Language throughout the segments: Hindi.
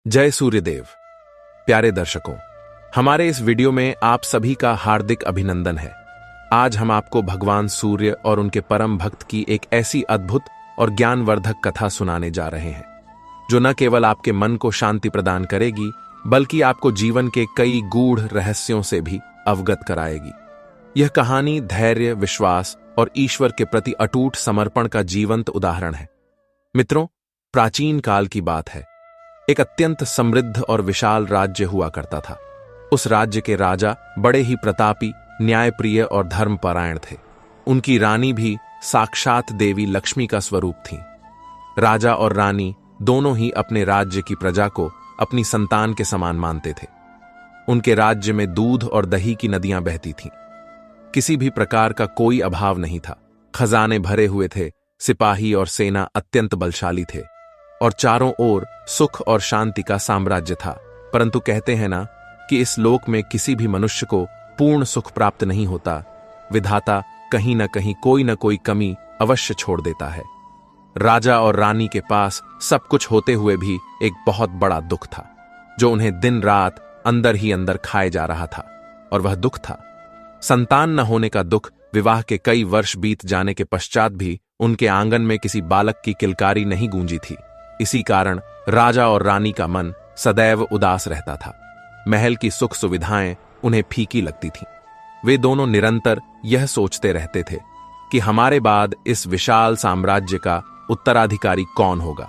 जय सूर्यदेव। प्यारे दर्शकों, हमारे इस वीडियो में आप सभी का हार्दिक अभिनंदन है। आज हम आपको भगवान सूर्य और उनके परम भक्त की एक ऐसी अद्भुत और ज्ञानवर्धक कथा सुनाने जा रहे हैं जो न केवल आपके मन को शांति प्रदान करेगी बल्कि आपको जीवन के कई गूढ़ रहस्यों से भी अवगत कराएगी। यह कहानी धैर्य, विश्वास और ईश्वर के प्रति अटूट समर्पण का जीवंत उदाहरण है। मित्रों, प्राचीन काल की बात है। एक अत्यंत समृद्ध और विशाल राज्य हुआ करता था। उस राज्य के राजा बड़े ही प्रतापी, न्यायप्रिय और धर्मपरायण थे। उनकी रानी भी साक्षात देवी लक्ष्मी का स्वरूप थी। राजा और रानी दोनों ही अपने राज्य की प्रजा को अपनी संतान के समान मानते थे। उनके राज्य में दूध और दही की नदियां बहती थीं। किसी भी प्रकार का कोई अभाव नहीं था। खजाने भरे हुए थे, सिपाही और सेना अत्यंत बलशाली थे और चारों ओर सुख और शांति का साम्राज्य था। परंतु कहते हैं ना कि इस लोक में किसी भी मनुष्य को पूर्ण सुख प्राप्त नहीं होता। विधाता कहीं न कहीं कोई न कोई कमी अवश्य छोड़ देता है। राजा और रानी के पास सब कुछ होते हुए भी एक बहुत बड़ा दुख था जो उन्हें दिन रात अंदर ही अंदर खाए जा रहा था, और वह दुख था संतान न होने का दुख। विवाह के कई वर्ष बीत जाने के पश्चात भी उनके आंगन में किसी बालक की किलकारी नहीं गूंजी थी। इसी कारण राजा और रानी का मन सदैव उदास रहता था। महल की सुख सुविधाएं उन्हें फीकी लगती थीं। वे दोनों निरंतर यह सोचते रहते थे कि हमारे बाद इस विशाल साम्राज्य का उत्तराधिकारी कौन होगा,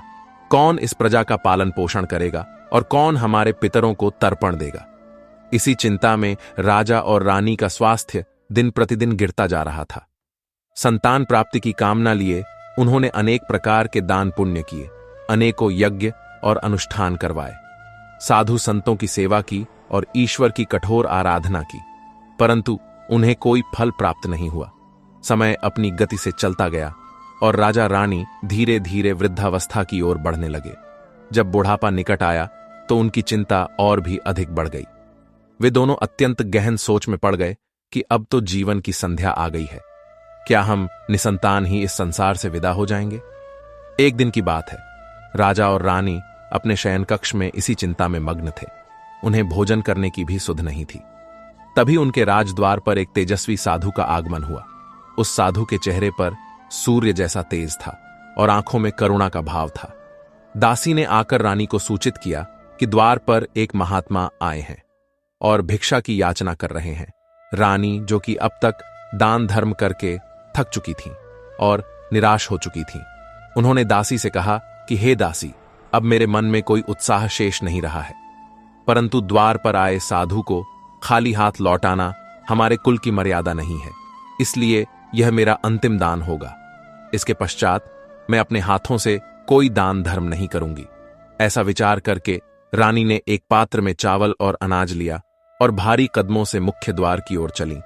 कौन इस प्रजा का पालन पोषण करेगा और कौन हमारे पितरों को तर्पण देगा। इसी चिंता में राजा और रानी का स्वास्थ्य दिन प्रतिदिन गिरता जा रहा था। संतान प्राप्ति की कामना लिए उन्होंने अनेक प्रकार के दान पुण्य किए, अनेकों यज्ञ और अनुष्ठान करवाए, साधु संतों की सेवा की और ईश्वर की कठोर आराधना की, परंतु उन्हें कोई फल प्राप्त नहीं हुआ। समय अपनी गति से चलता गया और राजा रानी धीरे धीरे वृद्धावस्था की ओर बढ़ने लगे। जब बुढ़ापा निकट आया तो उनकी चिंता और भी अधिक बढ़ गई। वे दोनों अत्यंत गहन सोच में पड़ गए कि अब तो जीवन की संध्या आ गई है। क्या हम निसंतान ही इस संसार से विदा हो जाएंगे? एक दिन की बात है। राजा और रानी अपने शयन कक्ष में इसी चिंता में मग्न थे। उन्हें भोजन करने की भी सुध नहीं थी। तभी उनके राजद्वार पर एक तेजस्वी साधु का आगमन हुआ। उस साधु के चेहरे पर सूर्य जैसा तेज था और आंखों में करुणा का भाव था। दासी ने आकर रानी को सूचित किया कि द्वार पर एक महात्मा आए हैं और भिक्षा की याचना कर रहे हैं। रानी, जो कि अब तक दान धर्म करके थक चुकी थी और निराश हो चुकी थी, उन्होंने दासी से कहा कि हे दासी, अब मेरे मन में कोई उत्साह शेष नहीं रहा है, परंतु द्वार पर आए साधु को खाली हाथ लौटाना हमारे कुल की मर्यादा नहीं है, इसलिए यह मेरा अंतिम दान होगा। इसके पश्चात मैं अपने हाथों से कोई दान धर्म नहीं करूंगी। ऐसा विचार करके रानी ने एक पात्र में चावल और अनाज लिया और भारी कदमों से मुख्य द्वार की ओर चली।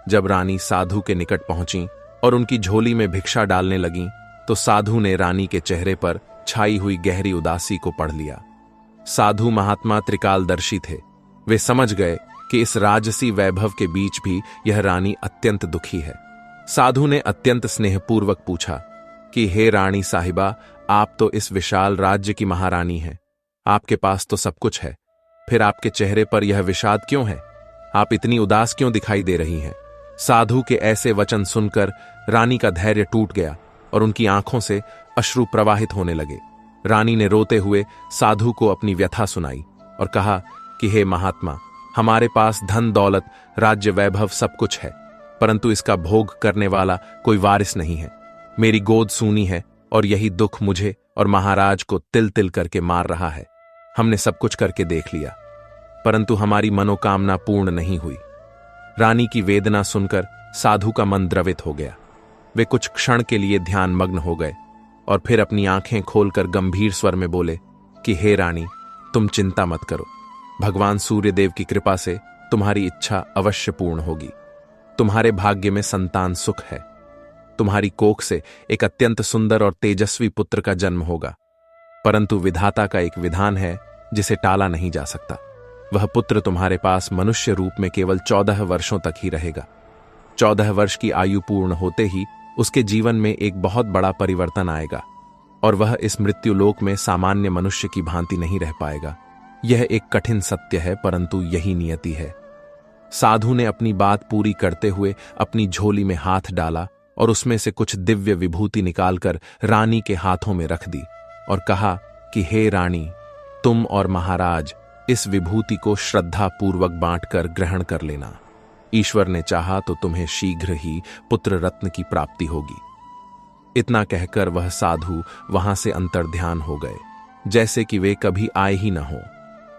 जब रानी साधु के निकट पहुंची और उनकी झोली में भिक्षा डालने लगी तो साधु ने रानी के चेहरे पर छाई हुई गहरी उदासी को पढ़ लिया। साधु महात्मा त्रिकालदर्शी थे। वे समझ गए कि इस राजसी वैभव के बीच भी यह रानी अत्यंत दुखी है। साधु ने अत्यंत स्नेहपूर्वक पूछा कि हे रानी साहिबा, आप तो इस विशाल राज्य की महारानी हैं, आपके पास तो सब कुछ है, फिर आपके चेहरे पर यह विषाद क्यों है? आप इतनी उदास क्यों दिखाई दे रही हैं? साधु के ऐसे वचन सुनकर रानी का धैर्य टूट गया और उनकी आंखों से अश्रु प्रवाहित होने लगे। रानी ने रोते हुए साधु को अपनी व्यथा सुनाई और कहा कि हे महात्मा, हमारे पास धन दौलत, राज्य वैभव सब कुछ है, परंतु इसका भोग करने वाला कोई वारिस नहीं है। मेरी गोद सूनी है और यही दुख मुझे और महाराज को तिल तिल करके मार रहा है। हमने सब कुछ करके देख लिया, परंतु हमारी मनोकामना पूर्ण नहीं हुई। रानी की वेदना सुनकर साधु का मन द्रवित हो गया। वे कुछ क्षण के लिए ध्यान मग्न हो गए और फिर अपनी आंखें खोलकर गंभीर स्वर में बोले कि हे रानी, तुम चिंता मत करो। भगवान सूर्यदेव की कृपा से तुम्हारी इच्छा अवश्य पूर्ण होगी। तुम्हारे भाग्य में संतान सुख है। तुम्हारी कोख से एक अत्यंत सुंदर और तेजस्वी पुत्र का जन्म होगा, परंतु विधाता का एक विधान है जिसे टाला नहीं जा सकता। वह पुत्र तुम्हारे पास मनुष्य रूप में केवल 14 वर्षों तक ही रहेगा। 14 वर्ष की आयु पूर्ण होते ही उसके जीवन में एक बहुत बड़ा परिवर्तन आएगा और वह इस मृत्युलोक में सामान्य मनुष्य की भांति नहीं रह पाएगा, यह एक कठिन सत्य है, परंतु यही नियति है। साधु ने अपनी बात पूरी करते हुए अपनी झोली में हाथ डाला और उसमें से कुछ दिव्य विभूति निकालकर रानी के हाथों में रख दी और कहा कि हे रानी, तुम और महाराज इस विभूति को श्रद्धा पूर्वक बांटकर ग्रहण कर लेना। ईश्वर ने चाहा तो तुम्हें शीघ्र ही पुत्र रत्न की प्राप्ति होगी। इतना कहकर वह साधु वहां से अंतर्ध्यान हो गए, जैसे कि वे कभी आए ही न हो।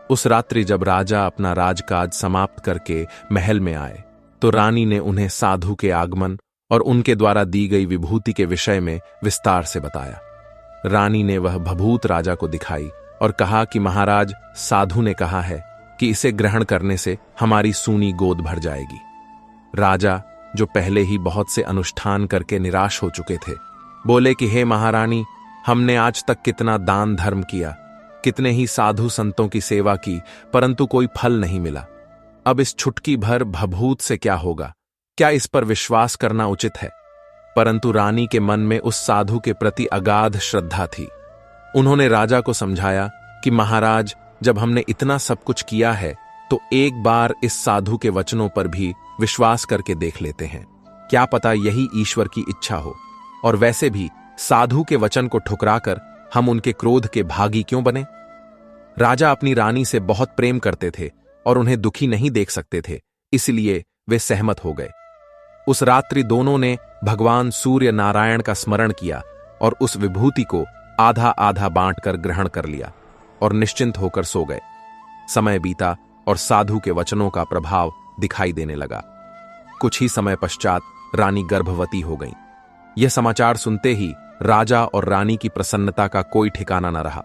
उस रात्रि जब राजा अपना राजकाज समाप्त करके महल में आए तो रानी ने उन्हें साधु के आगमन और उनके द्वारा दी गई विभूति के विषय में विस्तार से बताया। रानी ने वह भभूत राजा को दिखाई और कहा कि महाराज, साधु ने कहा है कि इसे ग्रहण करने से हमारी सूनी गोद भर जाएगी। राजा, जो पहले ही बहुत से अनुष्ठान करके निराश हो चुके थे, बोले कि हे महारानी, हमने आज तक कितना दान धर्म किया, कितने ही साधु संतों की सेवा की, परंतु कोई फल नहीं मिला। अब इस छुटकी भर भभूत से क्या होगा? क्या इस पर विश्वास करना उचित है? परंतु रानी के मन में उस साधु के प्रति अगाध श्रद्धा थी। उन्होंने राजा को समझाया कि महाराज, जब हमने इतना सब कुछ किया है तो एक बार इस साधु के वचनों पर भी विश्वास करके देख लेते हैं। क्या पता यही ईश्वर की इच्छा हो। और वैसे भी साधु के वचन को ठुकराकर हम उनके क्रोध के भागी क्यों बने? राजा अपनी रानी से बहुत प्रेम करते थे और उन्हें दुखी नहीं देख सकते थे, इसलिए वे सहमत हो गए। उस रात्रि दोनों ने भगवान सूर्य नारायण का स्मरण किया और उस विभूति को आधा आधा बांटकर ग्रहण कर लिया और निश्चिंत होकर सो गए। समय बीता और साधु के वचनों का प्रभाव दिखाई देने लगा। कुछ ही समय पश्चात रानी गर्भवती हो गई। यह समाचार सुनते ही राजा और रानी की प्रसन्नता का कोई ठिकाना न रहा।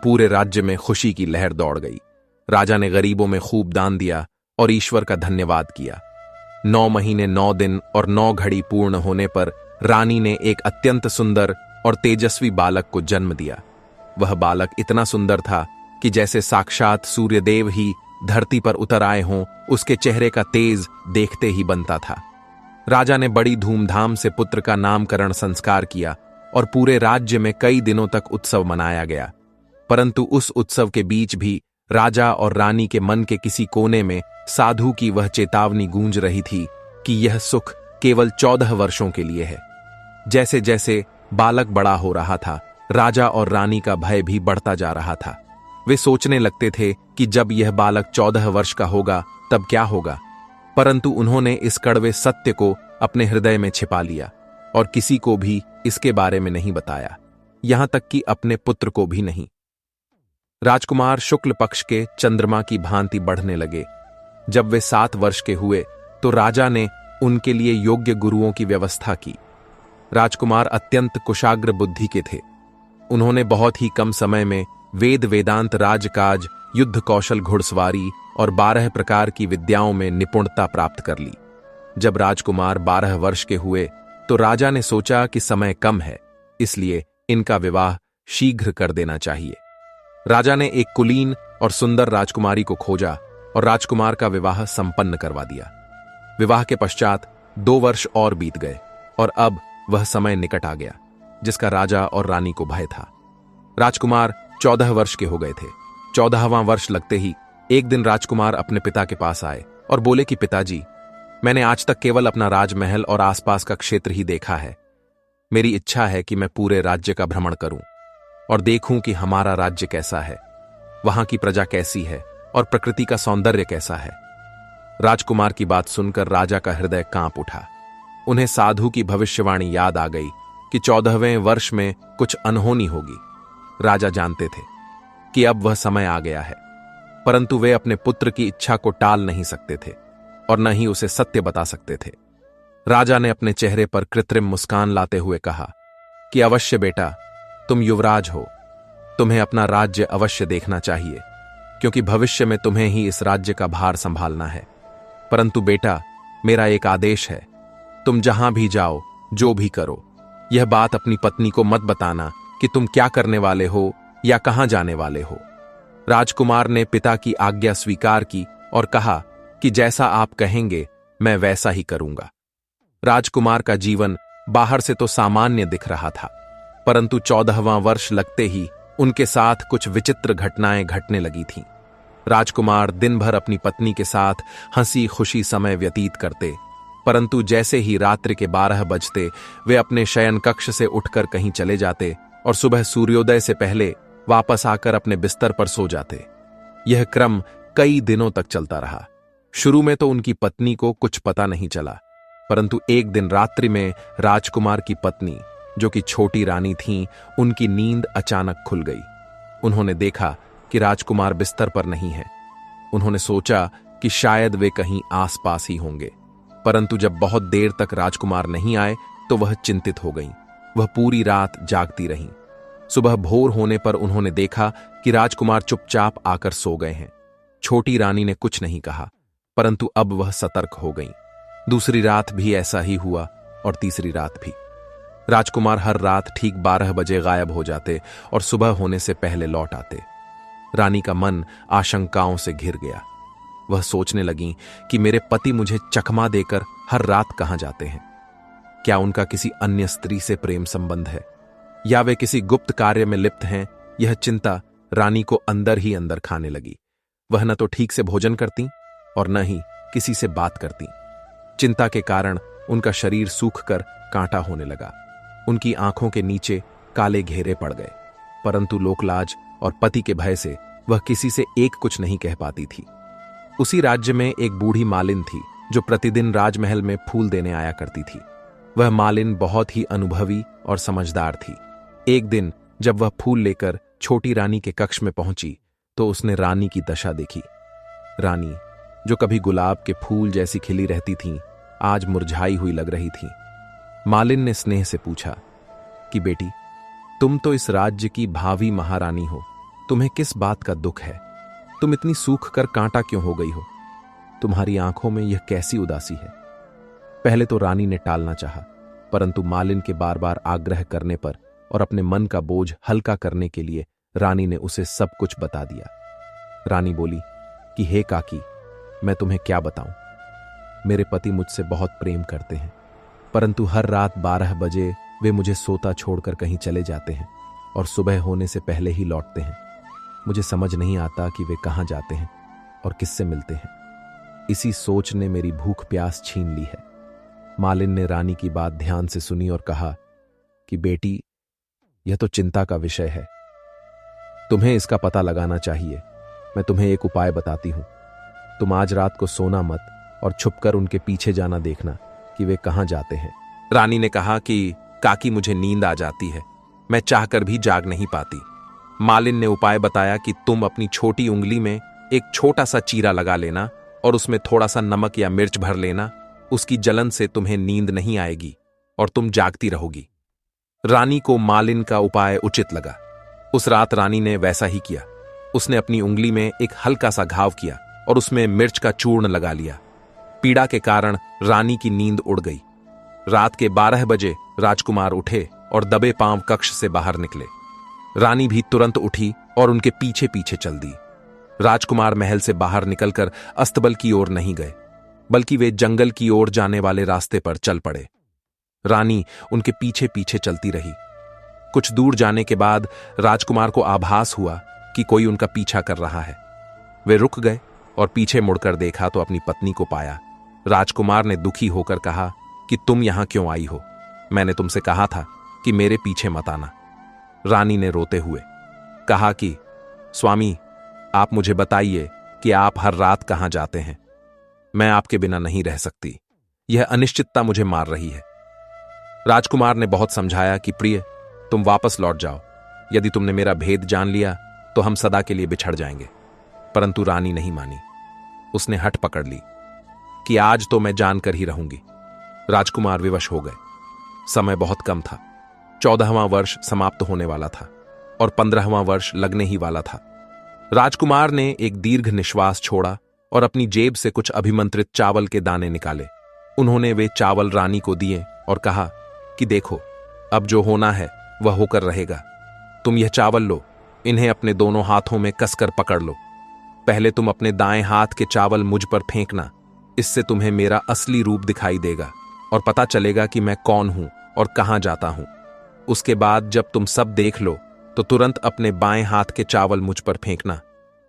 पूरे राज्य में खुशी की लहर दौड़ गई। राजा ने गरीबों में खूब दान दिया और ईश्वर का धन्यवाद किया। 9 महीने 9 दिन और 9 घड़ी पूर्ण होने पर रानी ने एक अत्यंत सुंदर और तेजस्वी बालक को जन्म दिया। वह बालक इतना सुंदर था कि जैसे साक्षात सूर्यदेव ही धरती पर उतर आए हों, उसके चेहरे का तेज देखते ही बनता था। राजा ने बड़ी धूमधाम से पुत्र का नामकरण संस्कार किया और पूरे राज्य में कई दिनों तक उत्सव मनाया गया। परंतु उस उत्सव के बीच भी राजा और रानी के मन के किसी कोने में साधु की वह चेतावनी गूंज रही थी कि यह सुख केवल 14 वर्षों के लिए है। जैसे जैसे बालक बड़ा हो रहा था, राजा और रानी का भय भी बढ़ता जा रहा था। वे सोचने लगते थे कि जब यह बालक 14 वर्ष का होगा तब क्या होगा। परंतु उन्होंने इस कड़वे सत्य को अपने हृदय में छिपा लिया और किसी को भी इसके बारे में नहीं बताया, यहां तक कि अपने पुत्र को भी नहीं। राजकुमार शुक्ल पक्ष के चंद्रमा की भांति बढ़ने लगे। जब वे 7 वर्ष के हुए तो राजा ने उनके लिए योग्य गुरुओं की व्यवस्था की। राजकुमार अत्यंत कुशाग्र बुद्धि के थे। उन्होंने बहुत ही कम समय में वेद वेदांत राजकाज, युद्ध कौशल, घुड़सवारी और 12 प्रकार की विद्याओं में निपुणता प्राप्त कर ली। जब राजकुमार 12 वर्ष के हुए तो राजा ने सोचा कि समय कम है, इसलिए इनका विवाह शीघ्र कर देना चाहिए। राजा ने एक कुलीन और सुंदर राजकुमारी को खोजा और राजकुमार का विवाह संपन्न करवा दिया। विवाह के पश्चात 2 वर्ष और बीत गए और अब वह समय निकट आ गया जिसका राजा और रानी को भय था। राजकुमार 14 वर्ष के हो गए थे। 14वां वर्ष लगते ही एक दिन राजकुमार अपने पिता के पास आए और बोले कि पिताजी, मैंने आज तक केवल अपना राजमहल और आसपास का क्षेत्र ही देखा है। मेरी इच्छा है कि मैं पूरे राज्य का भ्रमण करूं और देखूं कि हमारा राज्य कैसा है, वहां की प्रजा कैसी है और प्रकृति का सौंदर्य कैसा है। राजकुमार की बात सुनकर राजा का हृदय कांप उठा। उन्हें साधु की भविष्यवाणी याद आ गई कि 14वें वर्ष में कुछ अनहोनी होगी। राजा जानते थे कि अब वह समय आ गया है, परंतु वे अपने पुत्र की इच्छा को टाल नहीं सकते थे और न ही उसे सत्य बता सकते थे। राजा ने अपने चेहरे पर कृत्रिम मुस्कान लाते हुए कहा कि अवश्य बेटा, तुम युवराज हो, तुम्हें अपना राज्य अवश्य देखना चाहिए, क्योंकि भविष्य में तुम्हें ही इस राज्य का भार संभालना है। परंतु बेटा, मेरा एक आदेश है, तुम जहां भी जाओ, जो भी करो, यह बात अपनी पत्नी को मत बताना कि तुम क्या करने वाले हो या कहां जाने वाले हो। राजकुमार ने पिता की आज्ञा स्वीकार की और कहा कि जैसा आप कहेंगे मैं वैसा ही करूंगा। राजकुमार का जीवन बाहर से तो सामान्य दिख रहा था, परंतु 14वां वर्ष लगते ही उनके साथ कुछ विचित्र घटनाएं घटने लगी थीं। राजकुमार दिन भर अपनी पत्नी के साथ हंसी खुशी समय व्यतीत करते, परंतु जैसे ही रात्रि के 12 बजते वे अपने शयन कक्ष से उठकर कहीं चले जाते और सुबह सूर्योदय से पहले वापस आकर अपने बिस्तर पर सो जाते। यह क्रम कई दिनों तक चलता रहा। शुरू में तो उनकी पत्नी को कुछ पता नहीं चला, परंतु एक दिन रात्रि में राजकुमार की पत्नी, जो कि छोटी रानी थीं, उनकी नींद अचानक खुल गई। उन्होंने देखा कि राजकुमार बिस्तर पर नहीं है। उन्होंने सोचा कि शायद वे कहीं आसपास ही होंगे, परंतु जब बहुत देर तक राजकुमार नहीं आए तो वह चिंतित हो गईं। वह पूरी रात जागती रहीं। सुबह भोर होने पर उन्होंने देखा कि राजकुमार चुपचाप आकर सो गए हैं। छोटी रानी ने कुछ नहीं कहा, परंतु अब वह सतर्क हो गईं। दूसरी रात भी ऐसा ही हुआ और तीसरी रात भी। राजकुमार हर रात ठीक 12 बजे गायब हो जाते और सुबह होने से पहले लौट आते। रानी का मन आशंकाओं से घिर गया। वह सोचने लगी कि मेरे पति मुझे चकमा देकर हर रात कहां जाते हैं। क्या उनका किसी अन्य स्त्री से प्रेम संबंध है, या वे किसी गुप्त कार्य में लिप्त हैं? यह चिंता रानी को अंदर ही अंदर खाने लगी। वह न तो ठीक से भोजन करती और न ही किसी से बात करती। चिंता के कारण उनका शरीर सूखकर कांटा होने लगा। उनकी आंखों के नीचे काले घेरे पड़ गए, परंतु लोकलाज और पति के भय से वह किसी से एक कुछ नहीं कह पाती थी। उसी राज्य में एक बूढ़ी मालिन थी जो प्रतिदिन राजमहल में फूल देने आया करती थी। वह मालिन बहुत ही अनुभवी और समझदार थी। एक दिन जब वह फूल लेकर छोटी रानी के कक्ष में पहुंची तो उसने रानी की दशा देखी। रानी, जो कभी गुलाब के फूल जैसी खिली रहती थीं, आज मुरझाई हुई लग रही थीं। मालिन ने स्नेह से पूछा कि बेटी, तुम तो इस राज्य की भावी महारानी हो, तुम्हें किस बात का दुख है? तुम इतनी सूख कर कांटा क्यों हो गई हो? तुम्हारी आंखों में यह कैसी उदासी है? पहले तो रानी ने टालना चाहा, परंतु मालिन के बार बार आग्रह करने पर और अपने मन का बोझ हल्का करने के लिए रानी ने उसे सब कुछ बता दिया। रानी बोली कि हे काकी, मैं तुम्हें क्या बताऊं? मेरे पति मुझसे बहुत प्रेम करते हैं, परंतु हर रात 12 बजे वे मुझे सोता छोड़कर कहीं चले जाते हैं और सुबह होने से पहले ही लौटते हैं। मुझे समझ नहीं आता कि वे कहां जाते हैं और किससे मिलते हैं। इसी सोच ने मेरी भूख प्यास छीन ली है। मालिन ने रानी की बात ध्यान से सुनी और कहा कि बेटी, यह तो चिंता का विषय है। तुम्हें इसका पता लगाना चाहिए। मैं तुम्हें एक उपाय बताती हूं। तुम आज रात को सोना मत और छुपकर उनके पीछे जाना देखना कि वे कहां जाते हैं। रानी ने कहा कि काकी, मुझे नींद आ जाती है, मैं चाहकर भी जाग नहीं पाती। मालिन ने उपाय बताया कि तुम अपनी छोटी उंगली में एक छोटा सा चीरा लगा लेना और उसमें थोड़ा सा नमक या मिर्च भर लेना। उसकी जलन से तुम्हें नींद नहीं आएगी और तुम जागती रहोगी। रानी को मालिन का उपाय उचित लगा। उस रात रानी ने वैसा ही किया। उसने अपनी उंगली में एक हल्का सा घाव किया और उसमें मिर्च का चूर्ण लगा लिया। पीड़ा के कारण रानी की नींद उड़ गई। रात के 12 बजे राजकुमार उठे और दबे पांव कक्ष से बाहर निकले। रानी भी तुरंत उठी और उनके पीछे पीछे चल दी। राजकुमार महल से बाहर निकलकर अस्तबल की ओर नहीं गए, बल्कि वे जंगल की ओर जाने वाले रास्ते पर चल पड़े। रानी उनके पीछे पीछे चलती रही। कुछ दूर जाने के बाद राजकुमार को आभास हुआ कि कोई उनका पीछा कर रहा है। वे रुक गए और पीछे मुड़कर देखा तो अपनी पत्नी को पाया। राजकुमार ने दुखी होकर कहा कि तुम यहां क्यों आई हो? मैंने तुमसे कहा था कि मेरे पीछे मत आना। रानी ने रोते हुए कहा कि स्वामी, आप मुझे बताइए कि आप हर रात कहां जाते हैं। मैं आपके बिना नहीं रह सकती। यह अनिश्चितता मुझे मार रही है। राजकुमार ने बहुत समझाया कि प्रिय, तुम वापस लौट जाओ। यदि तुमने मेरा भेद जान लिया तो हम सदा के लिए बिछड़ जाएंगे। परंतु रानी नहीं मानी। उसने हठ पकड़ ली कि आज तो मैं जानकर ही रहूंगी। राजकुमार विवश हो गए। समय बहुत कम था। 14वां वर्ष समाप्त होने वाला था और 15वां वर्ष लगने ही वाला था। राजकुमार ने एक दीर्घ निश्वास छोड़ा और अपनी जेब से कुछ अभिमंत्रित चावल के दाने निकाले। उन्होंने वे चावल रानी को दिए और कहा कि देखो, अब जो होना है वह होकर रहेगा। तुम यह चावल लो, इन्हें अपने दोनों हाथों में कसकर पकड़ लो। पहले तुम अपने दाएं हाथ के चावल मुझ पर फेंकना। इससे तुम्हें मेरा असली रूप दिखाई देगा और पता चलेगा कि मैं कौन हूं और कहां जाता हूं। उसके बाद जब तुम सब देख लो तो तुरंत अपने बाएं हाथ के चावल मुझ पर फेंकना।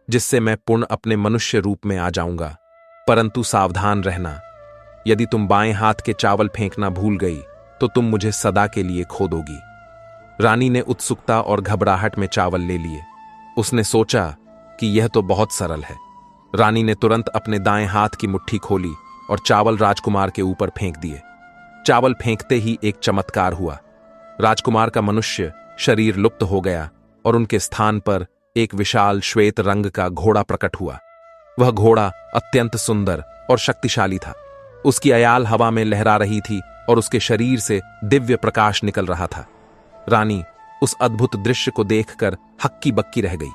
जिससे मैं पुनः अपने मनुष्य रूप में आ जाऊंगा। परंतु सावधान रहना, यदि तुम बाएं हाथ के चावल फेंकना भूल गई तो तुम मुझे सदा के लिए खो दोगी। रानी ने उत्सुकता और घबराहट में चावल ले लिए। उसने सोचा कि यह तो बहुत सरल है। रानी ने तुरंत अपने दाएं हाथ की मुट्ठी खोली और चावल राजकुमार के ऊपर फेंक दिए। चावल फेंकते ही एक चमत्कार हुआ। राजकुमार का मनुष्य शरीर लुप्त हो गया और उनके स्थान पर एक विशाल श्वेत रंग का घोड़ा प्रकट हुआ। वह घोड़ा अत्यंत सुंदर और शक्तिशाली था। उसकी अयाल हवा में लहरा रही थी और उसके शरीर से दिव्य प्रकाश निकल रहा था। रानी उस अद्भुत दृश्य को देखकर हक्की बक्की रह गई।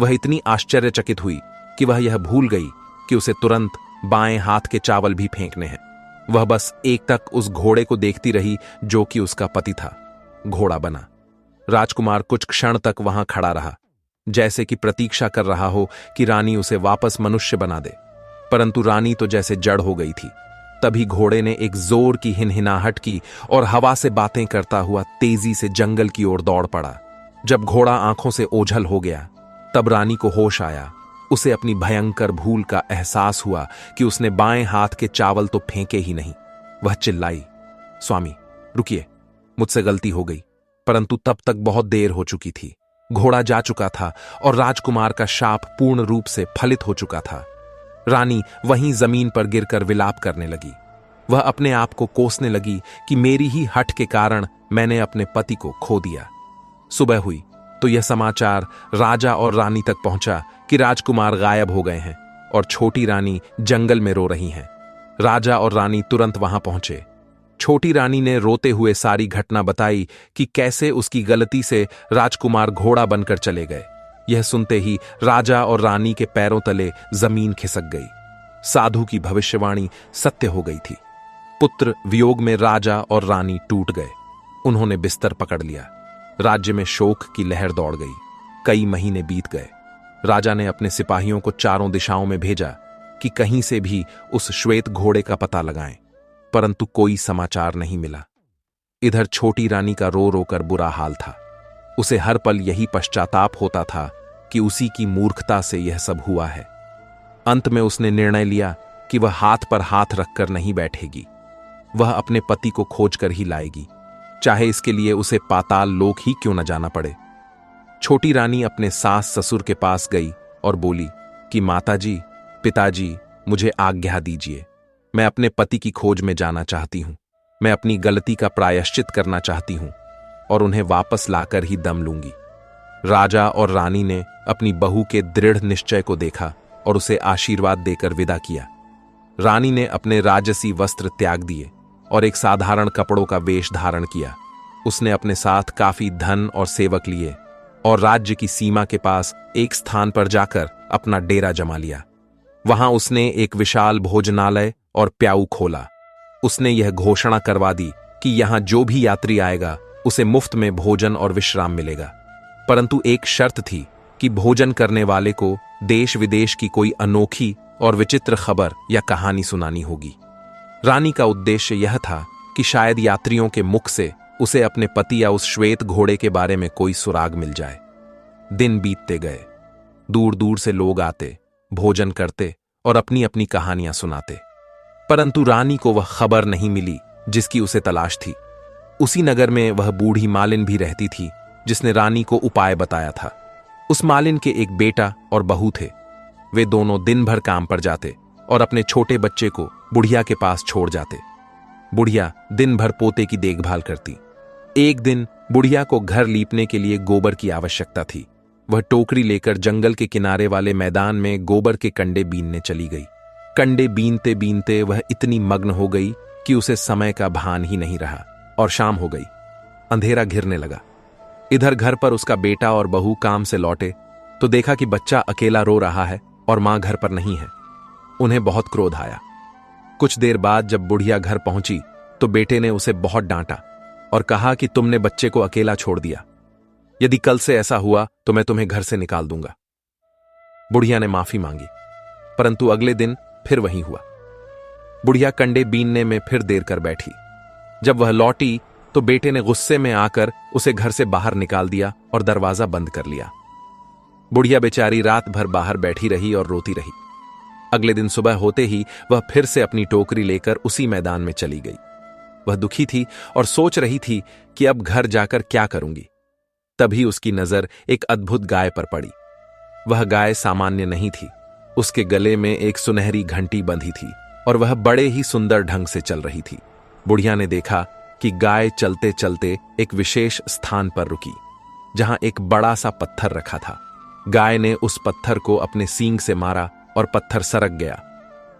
वह इतनी आश्चर्यचकित हुई कि वह यह भूल गई कि उसे तुरंत बाएं हाथ के चावल भी फेंकने हैं। वह बस एकटक उस घोड़े को देखती रही जो कि उसका पति था। घोड़ा बना। राजकुमार कुछ क्षण तक वहां खड़ा रहा, जैसे कि प्रतीक्षा कर रहा हो कि रानी उसे वापस मनुष्य बना दे। परंतु रानी तो जैसे जड़ हो गई थी। तभी घोड़े ने एक जोर की हिनहिनाहट की और हवा से बातें करता हुआ तेजी से जंगल की ओर दौड़ पड़ा। जब घोड़ा आंखों से ओझल हो गया तब रानी को होश आया। उसे अपनी भयंकर भूल का एहसास हुआ कि उसने बाएं हाथ के चावल तो फेंके ही नहीं। वह चिल्लाई, स्वामी रुकिए, मुझसे गलती हो गई। परंतु तब तक बहुत देर हो चुकी थी। घोड़ा जा चुका था और राजकुमार का शाप पूर्ण रूप से फलित हो चुका था। रानी वहीं जमीन पर गिरकर विलाप करने लगी। वह अपने आप को कोसने लगी कि मेरी ही हठ के कारण मैंने अपने पति को खो दिया। सुबह हुई तो यह समाचार राजा और रानी तक पहुंचा कि राजकुमार गायब हो गए हैं और छोटी रानी जंगल में रो रही हैं। राजा और रानी तुरंत वहां पहुंचे। छोटी रानी ने रोते हुए सारी घटना बताई कि कैसे उसकी गलती से राजकुमार घोड़ा बनकर चले गए। यह सुनते ही राजा और रानी के पैरों तले जमीन खिसक गई। साधु की भविष्यवाणी सत्य हो गई थी। पुत्र वियोग में राजा और रानी टूट गए। उन्होंने बिस्तर पकड़ लिया। राज्य में शोक की लहर दौड़ गई। कई महीने बीत गए। राजा ने अपने सिपाहियों को चारों दिशाओं में भेजा कि कहीं से भी उस श्वेत घोड़े का पता लगाएं, परंतु कोई समाचार नहीं मिला। इधर छोटी रानी का रो रो कर बुरा हाल था। उसे हर पल यही पश्चाताप होता था कि उसी की मूर्खता से यह सब हुआ है। अंत में उसने निर्णय लिया कि वह हाथ पर हाथ रखकर नहीं बैठेगी। वह अपने पति को खोज कर ही लाएगी, चाहे इसके लिए उसे पाताल लोक ही क्यों न जाना पड़े। छोटी रानी अपने सास ससुर के पास गई और बोली कि माताजी, पिताजी, मुझे आज्ञा दीजिए। मैं अपने पति की खोज में जाना चाहती हूं। मैं अपनी गलती का प्रायश्चित करना चाहती हूं और उन्हें वापस लाकर ही दम लूंगी। राजा और रानी ने अपनी बहू के दृढ़ निश्चय को देखा और उसे आशीर्वाद देकर विदा किया। रानी ने अपने राजसी वस्त्र त्याग दिए और एक साधारण कपड़ों का वेश धारण किया। उसने अपने साथ काफी धन और सेवक लिए और राज्य की सीमा के पास एक स्थान पर जाकर अपना डेरा जमा लिया। वहां उसने एक विशाल भोजनालय और प्याऊ खोला। उसने यह घोषणा करवा दी कि यहां जो भी यात्री आएगा उसे मुफ्त में भोजन और विश्राम मिलेगा, परंतु एक शर्त थी कि भोजन करने वाले को देश विदेश की कोई अनोखी और विचित्र खबर या कहानी सुनानी होगी। रानी का उद्देश्य यह था कि शायद यात्रियों के मुख से उसे अपने पति या उस श्वेत घोड़े के बारे में कोई सुराग मिल जाए। दिन बीतते गए। दूर दूर से लोग आते, भोजन करते और अपनी अपनी कहानियां सुनाते, परंतु रानी को वह खबर नहीं मिली जिसकी उसे तलाश थी। उसी नगर में वह बूढ़ी मालिन भी रहती थी जिसने रानी को उपाय बताया था। उस मालिन के एक बेटा और बहू थे। वे दोनों दिन भर काम पर जाते और अपने छोटे बच्चे को बुढ़िया के पास छोड़ जाते। बुढ़िया दिन भर पोते की देखभाल करती। एक दिन बुढ़िया को घर लीपने के लिए गोबर की आवश्यकता थी। वह टोकरी लेकर जंगल के किनारे वाले मैदान में गोबर के कंडे बीनने चली गई। कंडे बीनते बीनते वह इतनी मग्न हो गई कि उसे समय का भान ही नहीं रहा और शाम हो गई। अंधेरा घिरने लगा। इधर घर पर उसका बेटा और बहू काम से लौटे तो देखा कि बच्चा अकेला रो रहा है और मां घर पर नहीं है। उन्हें बहुत क्रोध आया। कुछ देर बाद जब बुढ़िया घर पहुंची तो बेटे ने उसे बहुत डांटा और कहा कि तुमने बच्चे को अकेला छोड़ दिया। यदि कल से ऐसा हुआ तो मैं तुम्हें घर से निकाल दूंगा। बुढ़िया ने माफी मांगी, परंतु अगले दिन फिर वही हुआ। बुढ़िया कंडे बीनने में फिर देर कर बैठी। जब वह लौटी तो बेटे ने गुस्से में आकर उसे घर से बाहर निकाल दिया और दरवाजा बंद कर लिया। बुढ़िया बेचारी रात भर बाहर बैठी रही और रोती रही। अगले दिन सुबह होते ही वह फिर से अपनी टोकरी लेकर उसी मैदान में चली गई। वह दुखी थी और सोच रही थी कि अब घर जाकर क्या करूंगी। तभी उसकी नजर एक अद्भुत गाय पर पड़ी। वह गाय सामान्य नहीं थी। उसके गले में एक सुनहरी घंटी बंधी थी और वह बड़े ही सुंदर ढंग से चल रही थी। बुढ़िया ने देखा कि गाय चलते चलते एक विशेष स्थान पर रुकी, जहां एक बड़ा सा पत्थर रखा था। गाय ने उस पत्थर को अपने सींग से मारा और पत्थर सरक गया।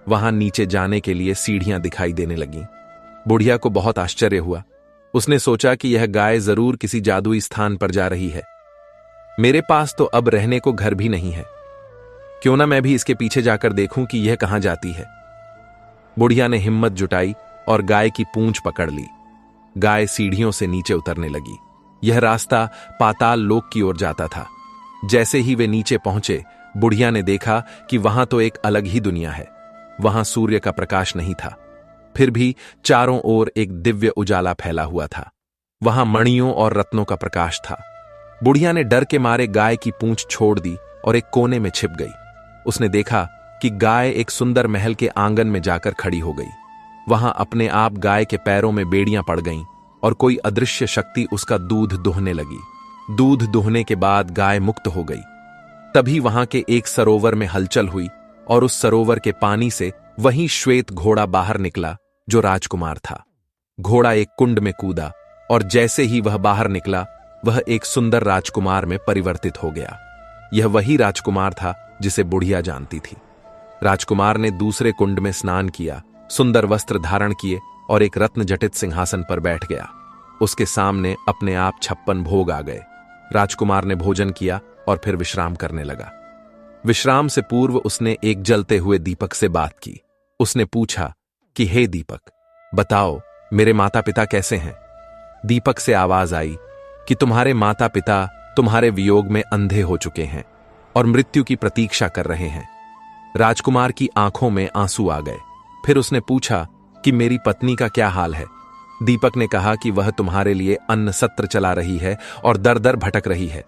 वहां नीचे जाने के लिए सीढ़ियां दिखाई देने लगीं। बुढ़िया को बहुत आश्चर्य हुआ। उसने सोचा कि यह गाय जरूर किसी जादुई स्थान पर जा रही है। मेरे पास तो अब रहने को घर भी नहीं है, क्यों ना मैं भी इसके पीछे जाकर देखूं कि यह कहां जाती है। बुढ़िया ने हिम्मत जुटाई और गाय की पूंछ पकड़ ली। गाय सीढ़ियों से नीचे उतरने लगी। यह रास्ता पाताल लोक की ओर जाता था। जैसे ही वे नीचे पहुंचे, बुढ़िया ने देखा कि वहां तो एक अलग ही दुनिया है। वहां सूर्य का प्रकाश नहीं था, फिर भी चारों ओर एक दिव्य उजाला फैला हुआ था। वहां मणियों और रत्नों का प्रकाश था। बुढ़िया ने डर के मारे गाय की पूंछ छोड़ दी और एक कोने में छिप गई। उसने देखा कि गाय एक सुंदर महल के आंगन में जाकर खड़ी हो गई। वहां अपने आप गाय के पैरों में बेड़ियां पड़ गईं और कोई अदृश्य शक्ति उसका दूध दुहने लगी। दूध दुहने के बाद गाय मुक्त हो गई। तभी वहां के एक सरोवर में हलचल हुई और उस सरोवर के पानी से वही श्वेत घोड़ा बाहर निकला जो राजकुमार था। घोड़ा एक कुंड में कूदा और जैसे ही वह बाहर निकला, वह एक सुंदर राजकुमार में परिवर्तित हो गया। यह वही राजकुमार था जिसे बुढ़िया जानती थी। राजकुमार ने दूसरे कुंड में स्नान किया, सुंदर वस्त्र धारण किए और एक रत्न जटित सिंहासन पर बैठ गया। उसके सामने अपने आप 56 भोग आ गए। राजकुमार ने भोजन किया और फिर विश्राम करने लगा। विश्राम से पूर्व उसने एक जलते हुए दीपक से बात की। उसने पूछा कि हे दीपक, बताओ मेरे माता पिता कैसे हैं? दीपक से आवाज आई कि तुम्हारे माता पिता तुम्हारे वियोग में अंधे हो चुके हैं और मृत्यु की प्रतीक्षा कर रहे हैं। राजकुमार की आंखों में आंसू आ गए। फिर उसने पूछा कि मेरी पत्नी का क्या हाल है? दीपक ने कहा कि वह तुम्हारे लिए अन्न सत्र चला रही है और दर दर भटक रही है।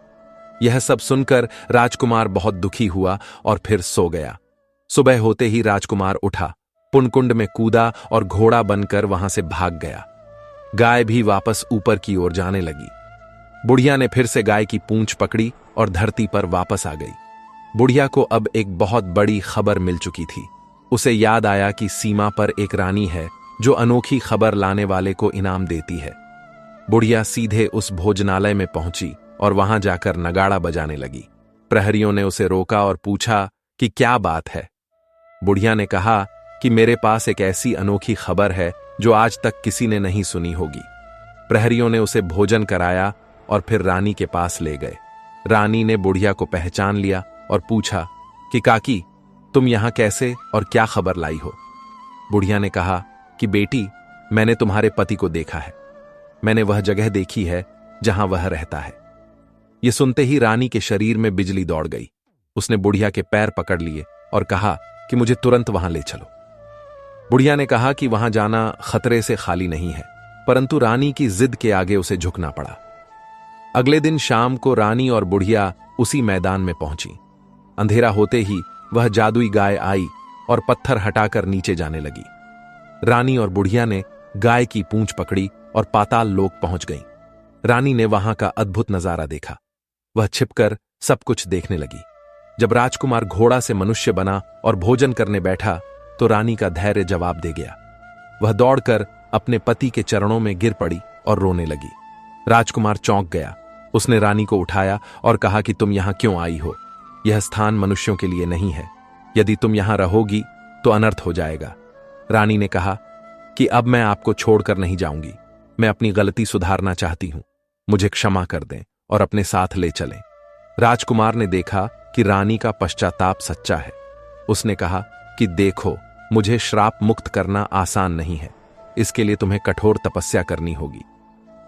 यह सब सुनकर राजकुमार बहुत दुखी हुआ और फिर सो गया। सुबह होते ही राजकुमार उठा, पुनकुंड में कूदा और घोड़ा बनकर वहां से भाग गया। गाय भी वापस ऊपर की ओर जाने लगी। बुढ़िया ने फिर से गाय की पूंछ पकड़ी और धरती पर वापस आ गई। बुढ़िया को अब एक बहुत बड़ी खबर मिल चुकी थी। उसे याद आया कि सीमा पर एक रानी है जो अनोखी खबर लाने वाले को इनाम देती है। बुढ़िया सीधे उस भोजनालय में पहुंची और वहां जाकर नगाड़ा बजाने लगी। प्रहरियों ने उसे रोका और पूछा कि क्या बात है। बुढ़िया ने कहा कि मेरे पास एक ऐसी अनोखी खबर है जो आज तक किसी ने नहीं सुनी होगी। प्रहरियों ने उसे भोजन कराया और फिर रानी के पास ले गए। रानी ने बुढ़िया को पहचान लिया और पूछा कि काकी, तुम यहां कैसे और क्या खबर लाई हो? बुढ़िया ने कहा कि बेटी, मैंने तुम्हारे पति को देखा है। मैंने वह जगह देखी है जहां वह रहता है। यह सुनते ही रानी के शरीर में बिजली दौड़ गई। उसने बुढ़िया के पैर पकड़ लिए और कहा कि मुझे तुरंत वहां ले चलो। बुढ़िया ने कहा कि वहां जाना खतरे से खाली नहीं है, परंतु रानी की जिद के आगे उसे झुकना पड़ा। अगले दिन शाम को रानी और बुढ़िया उसी मैदान में पहुंची। अंधेरा होते ही वह जादुई गाय आई और पत्थर हटाकर नीचे जाने लगी। रानी और बुढ़िया ने गाय की पूंछ पकड़ी और पाताल लोक पहुंच गईं। रानी ने वहां का अद्भुत नजारा देखा। वह छिपकर सब कुछ देखने लगी। जब राजकुमार घोड़ा से मनुष्य बना और भोजन करने बैठा तो रानी का धैर्य जवाब दे गया। वह दौड़कर अपने पति के चरणों में गिर पड़ी और रोने लगी। राजकुमार चौंक गया। उसने रानी को उठाया और कहा कि तुम यहां क्यों आई हो? यह स्थान मनुष्यों के लिए नहीं है। यदि तुम यहां रहोगी तो अनर्थ हो जाएगा। रानी ने कहा कि अब मैं आपको छोड़कर नहीं जाऊंगी। मैं अपनी गलती सुधारना चाहती हूं। मुझे क्षमा कर दें और अपने साथ ले चलें। राजकुमार ने देखा कि रानी का पश्चाताप सच्चा है। उसने कहा कि देखो, मुझे श्राप मुक्त करना आसान नहीं है। इसके लिए तुम्हें कठोर तपस्या करनी होगी।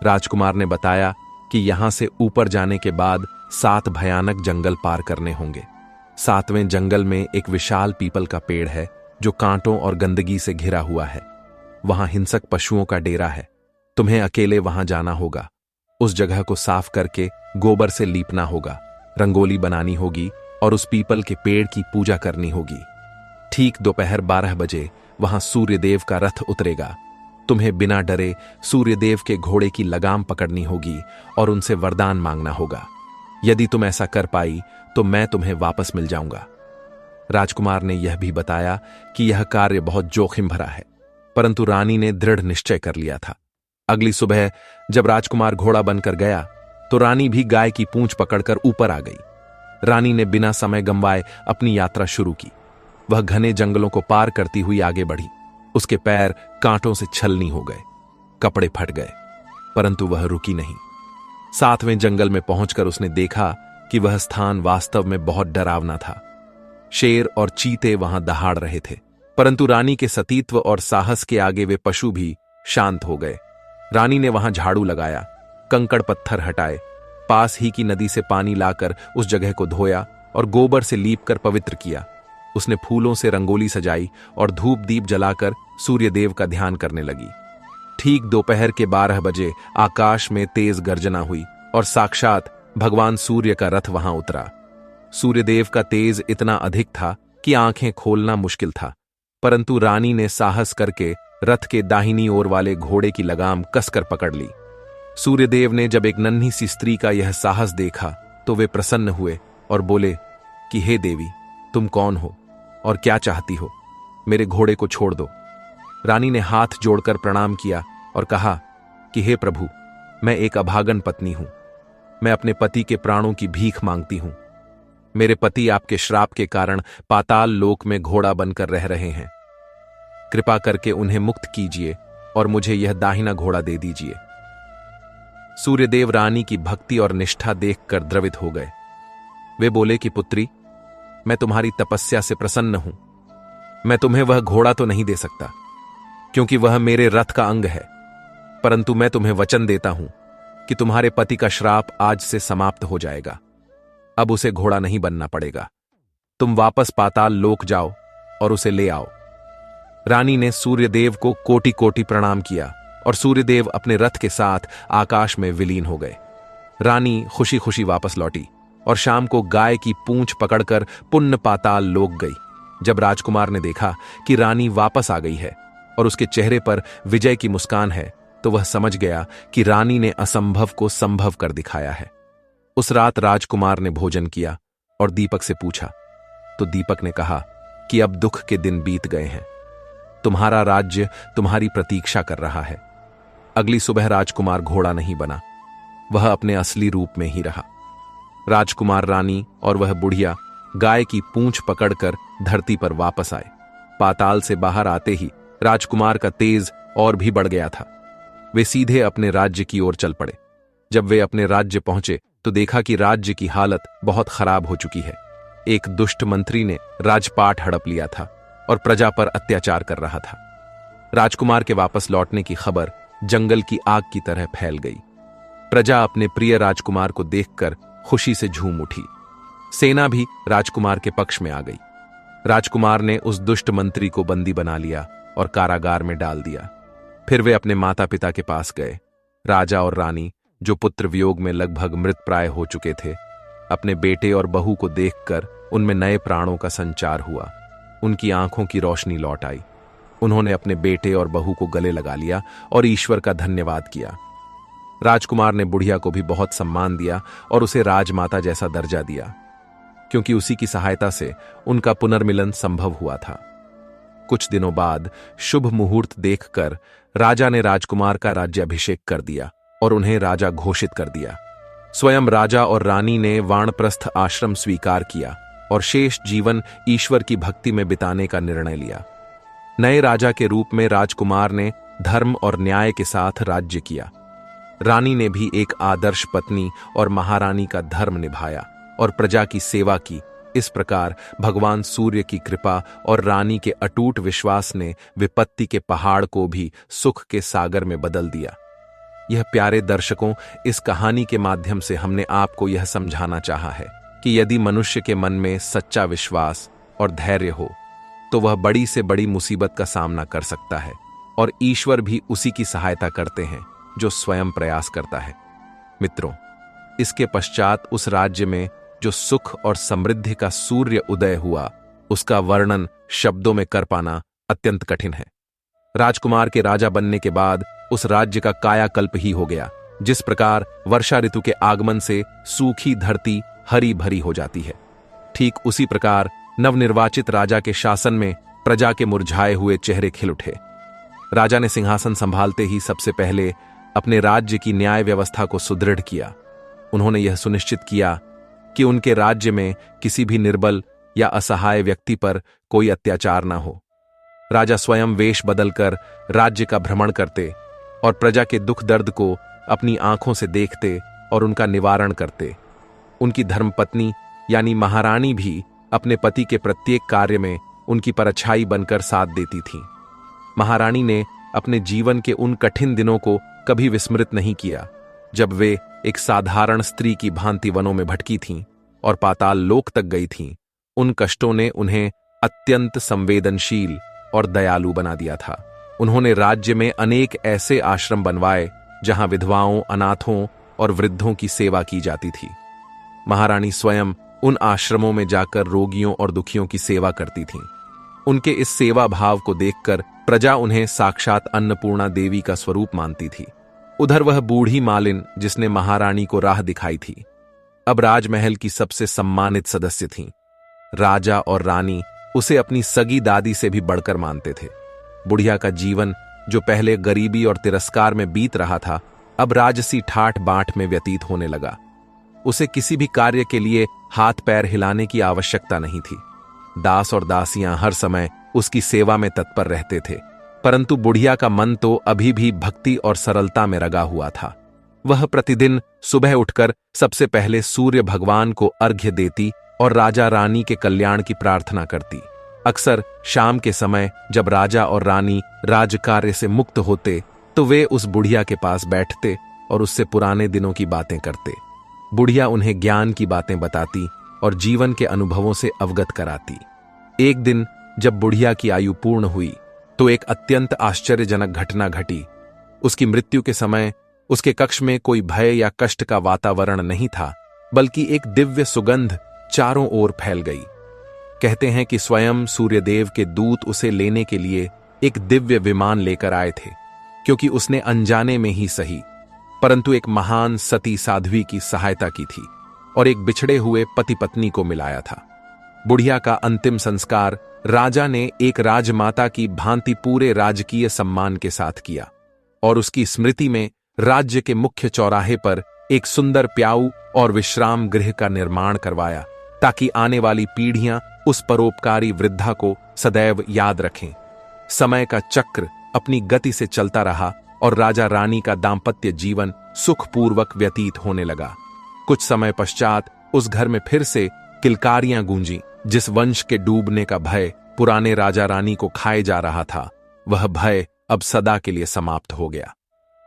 राजकुमार ने बताया कि यहां से ऊपर जाने के बाद 7 भयानक जंगल पार करने होंगे। 7वें जंगल में एक विशाल पीपल का पेड़ है जो कांटों और गंदगी से घिरा हुआ है। वहां हिंसक पशुओं का डेरा है। तुम्हें अकेले वहां जाना होगा। उस जगह को साफ करके गोबर से लीपना होगा। रंगोली बनानी होगी और उस पीपल के पेड़ की पूजा करनी होगी। ठीक दोपहर 12 बजे वहां सूर्यदेव का रथ उतरेगा। तुम्हें बिना डरे सूर्यदेव के घोड़े की लगाम पकड़नी होगी और उनसे वरदान मांगना होगा। यदि तुम ऐसा कर पाई तो मैं तुम्हें वापस मिल जाऊंगा। राजकुमार ने यह भी बताया कि यह कार्य बहुत जोखिम भरा है, परंतु रानी ने दृढ़ निश्चय कर लिया था। अगली सुबह जब राजकुमार घोड़ा बनकर गया तो रानी भी गाय की पूंछ पकड़कर ऊपर आ गई। रानी ने बिना समय गंवाए अपनी यात्रा शुरू की। वह घने जंगलों को पार करती हुई आगे बढ़ी। उसके पैर कांटों से छलनी हो गए, कपड़े फट गए, परंतु वह रुकी नहीं। 7वें जंगल में पहुंचकर उसने देखा कि वह स्थान वास्तव में बहुत डरावना था। शेर और चीते वहां दहाड़ रहे थे, परंतु रानी के सतीत्व और साहस के आगे वे पशु भी शांत हो गए। रानी ने वहां झाड़ू लगाया, कंकड़ पत्थर हटाए, पास ही की नदी से पानी लाकर उस जगह को धोया और गोबर से लीपकर पवित्र किया। उसने फूलों से रंगोली सजाई और धूप दीप जलाकर सूर्यदेव का ध्यान करने लगी। ठीक दोपहर के 12 बजे आकाश में तेज गर्जना हुई और साक्षात भगवान सूर्य का रथ वहां उतरा। सूर्यदेव का तेज इतना अधिक था कि आंखें खोलना मुश्किल था, परंतु रानी ने साहस करके रथ के दाहिनी ओर वाले घोड़े की लगाम कसकर पकड़ ली। सूर्यदेव ने जब एक नन्ही सी स्त्री का यह साहस देखा तो वे प्रसन्न हुए और बोले कि हे देवी, तुम कौन हो और क्या चाहती हो? मेरे घोड़े को छोड़ दो। रानी ने हाथ जोड़कर प्रणाम किया और कहा कि हे प्रभु, मैं एक अभागन पत्नी हूं। मैं अपने पति के प्राणों की भीख मांगती हूं। मेरे पति आपके श्राप के कारण पाताल लोक में घोड़ा बनकर रह रहे हैं। कृपा करके उन्हें मुक्त कीजिए और मुझे यह दाहिना घोड़ा दे दीजिए। सूर्यदेव रानी की भक्ति और निष्ठा देखकर द्रवित हो गए। वे बोले कि पुत्री, मैं तुम्हारी तपस्या से प्रसन्न हूं। मैं तुम्हें वह घोड़ा तो नहीं दे सकता क्योंकि वह मेरे रथ का अंग है, परंतु मैं तुम्हें वचन देता हूं कि तुम्हारे पति का श्राप आज से समाप्त हो जाएगा। अब उसे घोड़ा नहीं बनना पड़ेगा। तुम वापस पाताल लोक जाओ और उसे ले आओ। रानी ने सूर्यदेव को कोटि कोटि प्रणाम किया और सूर्यदेव अपने रथ के साथ आकाश में विलीन हो गए। रानी खुशी खुशी वापस लौटी और शाम को गाय की पूंछ पकड़कर पुण्य पाताल लोक गई। जब राजकुमार ने देखा कि रानी वापस आ गई है और उसके चेहरे पर विजय की मुस्कान है, तो वह समझ गया कि रानी ने असंभव को संभव कर दिखाया है। उस रात राजकुमार ने भोजन किया और दीपक से पूछा, तो दीपक ने कहा कि अब दुख के दिन बीत गए हैं। तुम्हारा राज्य तुम्हारी प्रतीक्षा कर रहा है। अगली सुबह राजकुमार घोड़ा नहीं बना, वह अपने असली रूप में ही रहा। राजकुमार, रानी और वह बुढ़िया गाय की पूंछ पकड़कर धरती पर वापस आए। पाताल से बाहर आते ही राजकुमार का तेज और भी बढ़ गया था। वे सीधे अपने राज्य की ओर चल पड़े। जब वे अपने राज्य पहुंचे तो देखा कि राज्य की हालत बहुत खराब हो चुकी है। एक दुष्ट मंत्री ने राजपाट हड़प लिया था और प्रजा पर अत्याचार कर रहा था। राजकुमार के वापस लौटने की खबर जंगल की आग की तरह फैल गई। प्रजा अपने प्रिय राजकुमार को देखकर खुशी से झूम उठी। सेना भी राजकुमार के पक्ष में आ गई। राजकुमार ने उस दुष्ट मंत्री को बंदी बना लिया और कारागार में डाल दिया। फिर वे अपने माता पिता के पास गए। राजा और रानी, जो पुत्र वियोग में लगभग मृतप्राय हो चुके थे, अपने बेटे और बहू को देखकर उनमें नए प्राणों का संचार हुआ। उनकी आंखों की रोशनी लौट आई। उन्होंने अपने बेटे और बहू को गले लगा लिया और ईश्वर का धन्यवाद किया। राजकुमार ने बुढ़िया को भी बहुत सम्मान दिया और उसे राजमाता जैसा दर्जा दिया, क्योंकि उसी की सहायता से उनका पुनर्मिलन संभव हुआ था। कुछ दिनों बाद शुभ मुहूर्त देखकर राजा ने राजकुमार का राज्याभिषेक कर दिया और उन्हें राजा घोषित कर दिया। स्वयं राजा और रानी ने वानप्रस्थ आश्रम स्वीकार किया और शेष जीवन ईश्वर की भक्ति में बिताने का निर्णय लिया। नए राजा के रूप में राजकुमार ने धर्म और न्याय के साथ राज्य किया। रानी ने भी एक आदर्श पत्नी और महारानी का धर्म निभाया और प्रजा की सेवा की। इस प्रकार भगवान सूर्य की कृपा और रानी के अटूट विश्वास ने विपत्ति के पहाड़ को भी सुख के सागर में बदल दिया। यह प्यारे दर्शकों, इस कहानी के माध्यम से हमने आपको यह समझाना चाहा है कि यदि मनुष्य के मन में सच्चा विश्वास और धैर्य हो तो वह बड़ी से बड़ी मुसीबत का सामना कर सकता है और ईश्वर भी उसी की सहायता करते हैं जो स्वयं प्रयास करता है। मित्रों, इसके पश्चात उस राज्य में जो सुख और समृद्धि का सूर्य उदय हुआ, उसका वर्णन शब्दों में कर पाना अत्यंत कठिन है। राजकुमार के राजा बनने के बाद उस राज्य का कायाकल्प ही हो गया। जिस प्रकार वर्षा ऋतु के आगमन से सूखी धरती हरी भरी हो जाती है, ठीक उसी प्रकार नवनिर्वाचित राजा के शासन में प्रजा के मुरझाए हुए चेहरे खिल उठे। राजा ने सिंहासन संभालते ही सबसे पहले अपने राज्य की न्याय व्यवस्था को सुदृढ़ किया। उन्होंने यह सुनिश्चित किया कि उनके राज्य में किसी भी निर्बल या असहाय व्यक्ति पर कोई अत्याचार न हो। राजा स्वयं वेश बदलकर राज्य का भ्रमण करते और प्रजा के दुख दर्द को अपनी आंखों से देखते और उनका निवारण करते। उनकी धर्मपत्नी यानी महारानी भी अपने पति के प्रत्येक कार्य में उनकी परछाई बनकर साथ देती थीं। महारानी ने अपने जीवन के उन कठिन दिनों को कभी विस्मृत नहीं किया, जब वे एक साधारण स्त्री की भांति वनों में भटकी थीं और पाताल लोक तक गई थीं। उन कष्टों ने उन्हें अत्यंत संवेदनशील और दयालु बना दिया था। उन्होंने राज्य में अनेक ऐसे आश्रम बनवाए जहां विधवाओं, अनाथों और वृद्धों की सेवा की जाती थी। महारानी स्वयं उन आश्रमों में जाकर रोगियों और दुखियों की सेवा करती थीं। उनके इस सेवा भाव को देखकर प्रजा उन्हें साक्षात अन्नपूर्णा देवी का स्वरूप मानती थी। उधर वह बूढ़ी मालिन जिसने महारानी को राह दिखाई थी, अब राजमहल की सबसे सम्मानित सदस्य थीं। राजा और रानी उसे अपनी सगी दादी से भी बढ़कर मानते थे। बुढ़िया का जीवन, जो पहले गरीबी और तिरस्कार में बीत रहा था, अब राजसी ठाठ बांठ में व्यतीत होने लगा। उसे किसी भी कार्य के लिए हाथ पैर हिलाने की आवश्यकता नहीं थी। दास और दासियां हर समय उसकी सेवा में तत्पर रहते थे, परंतु बुढ़िया का मन तो अभी भी भक्ति और सरलता में रगा हुआ था। वह प्रतिदिन सुबह उठकर सबसे पहले सूर्य भगवान को अर्घ्य देती और राजा रानी के कल्याण की प्रार्थना करती। अक्सर शाम के समय जब राजा और रानी राजकार्य से मुक्त होते, तो वे उस बुढ़िया के पास बैठते और उससे पुराने दिनों की बातें करते। बुढ़िया उन्हें ज्ञान की बातें बताती और जीवन के अनुभवों से अवगत कराती। एक दिन जब बुढ़िया की आयु पूर्ण हुई, तो एक अत्यंत आश्चर्यजनक घटना घटी। उसकी मृत्यु के समय उसके कक्ष में कोई भय या कष्ट का वातावरण नहीं था, बल्कि एक दिव्य सुगंध चारों ओर फैल गई। कहते हैं कि स्वयं सूर्यदेव के दूत उसे लेने के लिए एक दिव्य विमान लेकर आए थे, क्योंकि उसने अनजाने में ही सही, परंतु एक महान सती साध्वी की सहायता की थी और एक बिछड़े हुए पति पत्नी को मिलाया था। बुढ़िया का अंतिम संस्कार राजा ने एक राजमाता की भांति पूरे राजकीय सम्मान के साथ किया और उसकी स्मृति में राज्य के मुख्य चौराहे पर एक सुंदर प्याऊ और विश्राम गृह का निर्माण करवाया, ताकि आने वाली पीढ़ियां उस परोपकारी वृद्धा को सदैव याद रखें। समय का चक्र अपनी गति से चलता रहा और राजा रानी का दाम्पत्य जीवन सुखपूर्वक व्यतीत होने लगा। कुछ समय पश्चात उस घर में फिर से किलकारियां गूंजी। जिस वंश के डूबने का भय पुराने राजा रानी को खाए जा रहा था, वह भय अब सदा के लिए समाप्त हो गया।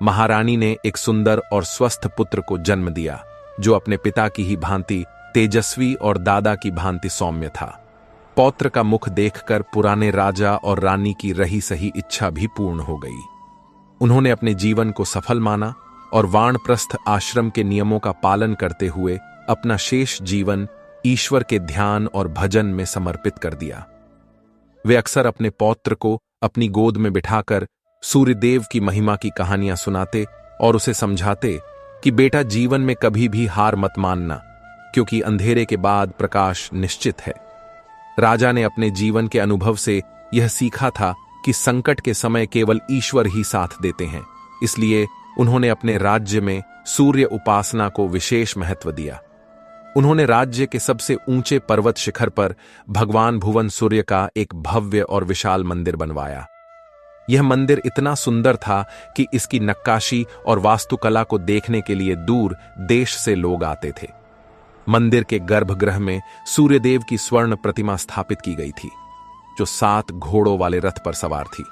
महारानी ने एक सुंदर और स्वस्थ पुत्र को जन्म दिया, जो अपने पिता की ही भांति तेजस्वी और दादा की भांति सौम्य था। पौत्र का मुख देखकर पुराने राजा और रानी की रही सही इच्छा भी पूर्ण हो गई। उन्होंने अपने जीवन को सफल माना और वानप्रस्थ आश्रम के नियमों का पालन करते हुए अपना शेष जीवन ईश्वर के ध्यान और भजन में समर्पित कर दिया। वे अक्सर अपने पौत्र को अपनी गोद में बिठाकर सूर्यदेव की महिमा की कहानियां सुनाते और उसे समझाते कि बेटा, जीवन में कभी भी हार मत मानना, क्योंकि अंधेरे के बाद प्रकाश निश्चित है। राजा ने अपने जीवन के अनुभव से यह सीखा था कि संकट के समय केवल ईश्वर ही साथ देते हैं। इसलिए उन्होंने अपने राज्य में सूर्य उपासना को विशेष महत्व दिया। उन्होंने राज्य के सबसे ऊंचे पर्वत शिखर पर भगवान भुवन सूर्य का एक भव्य और विशाल मंदिर बनवाया। यह मंदिर इतना सुंदर था कि इसकी नक्काशी और वास्तुकला को देखने के लिए दूर देश से लोग आते थे। मंदिर के गर्भगृह में सूर्यदेव की स्वर्ण प्रतिमा स्थापित की गई थी, जो 7 घोड़ों वाले रथ पर सवार थी।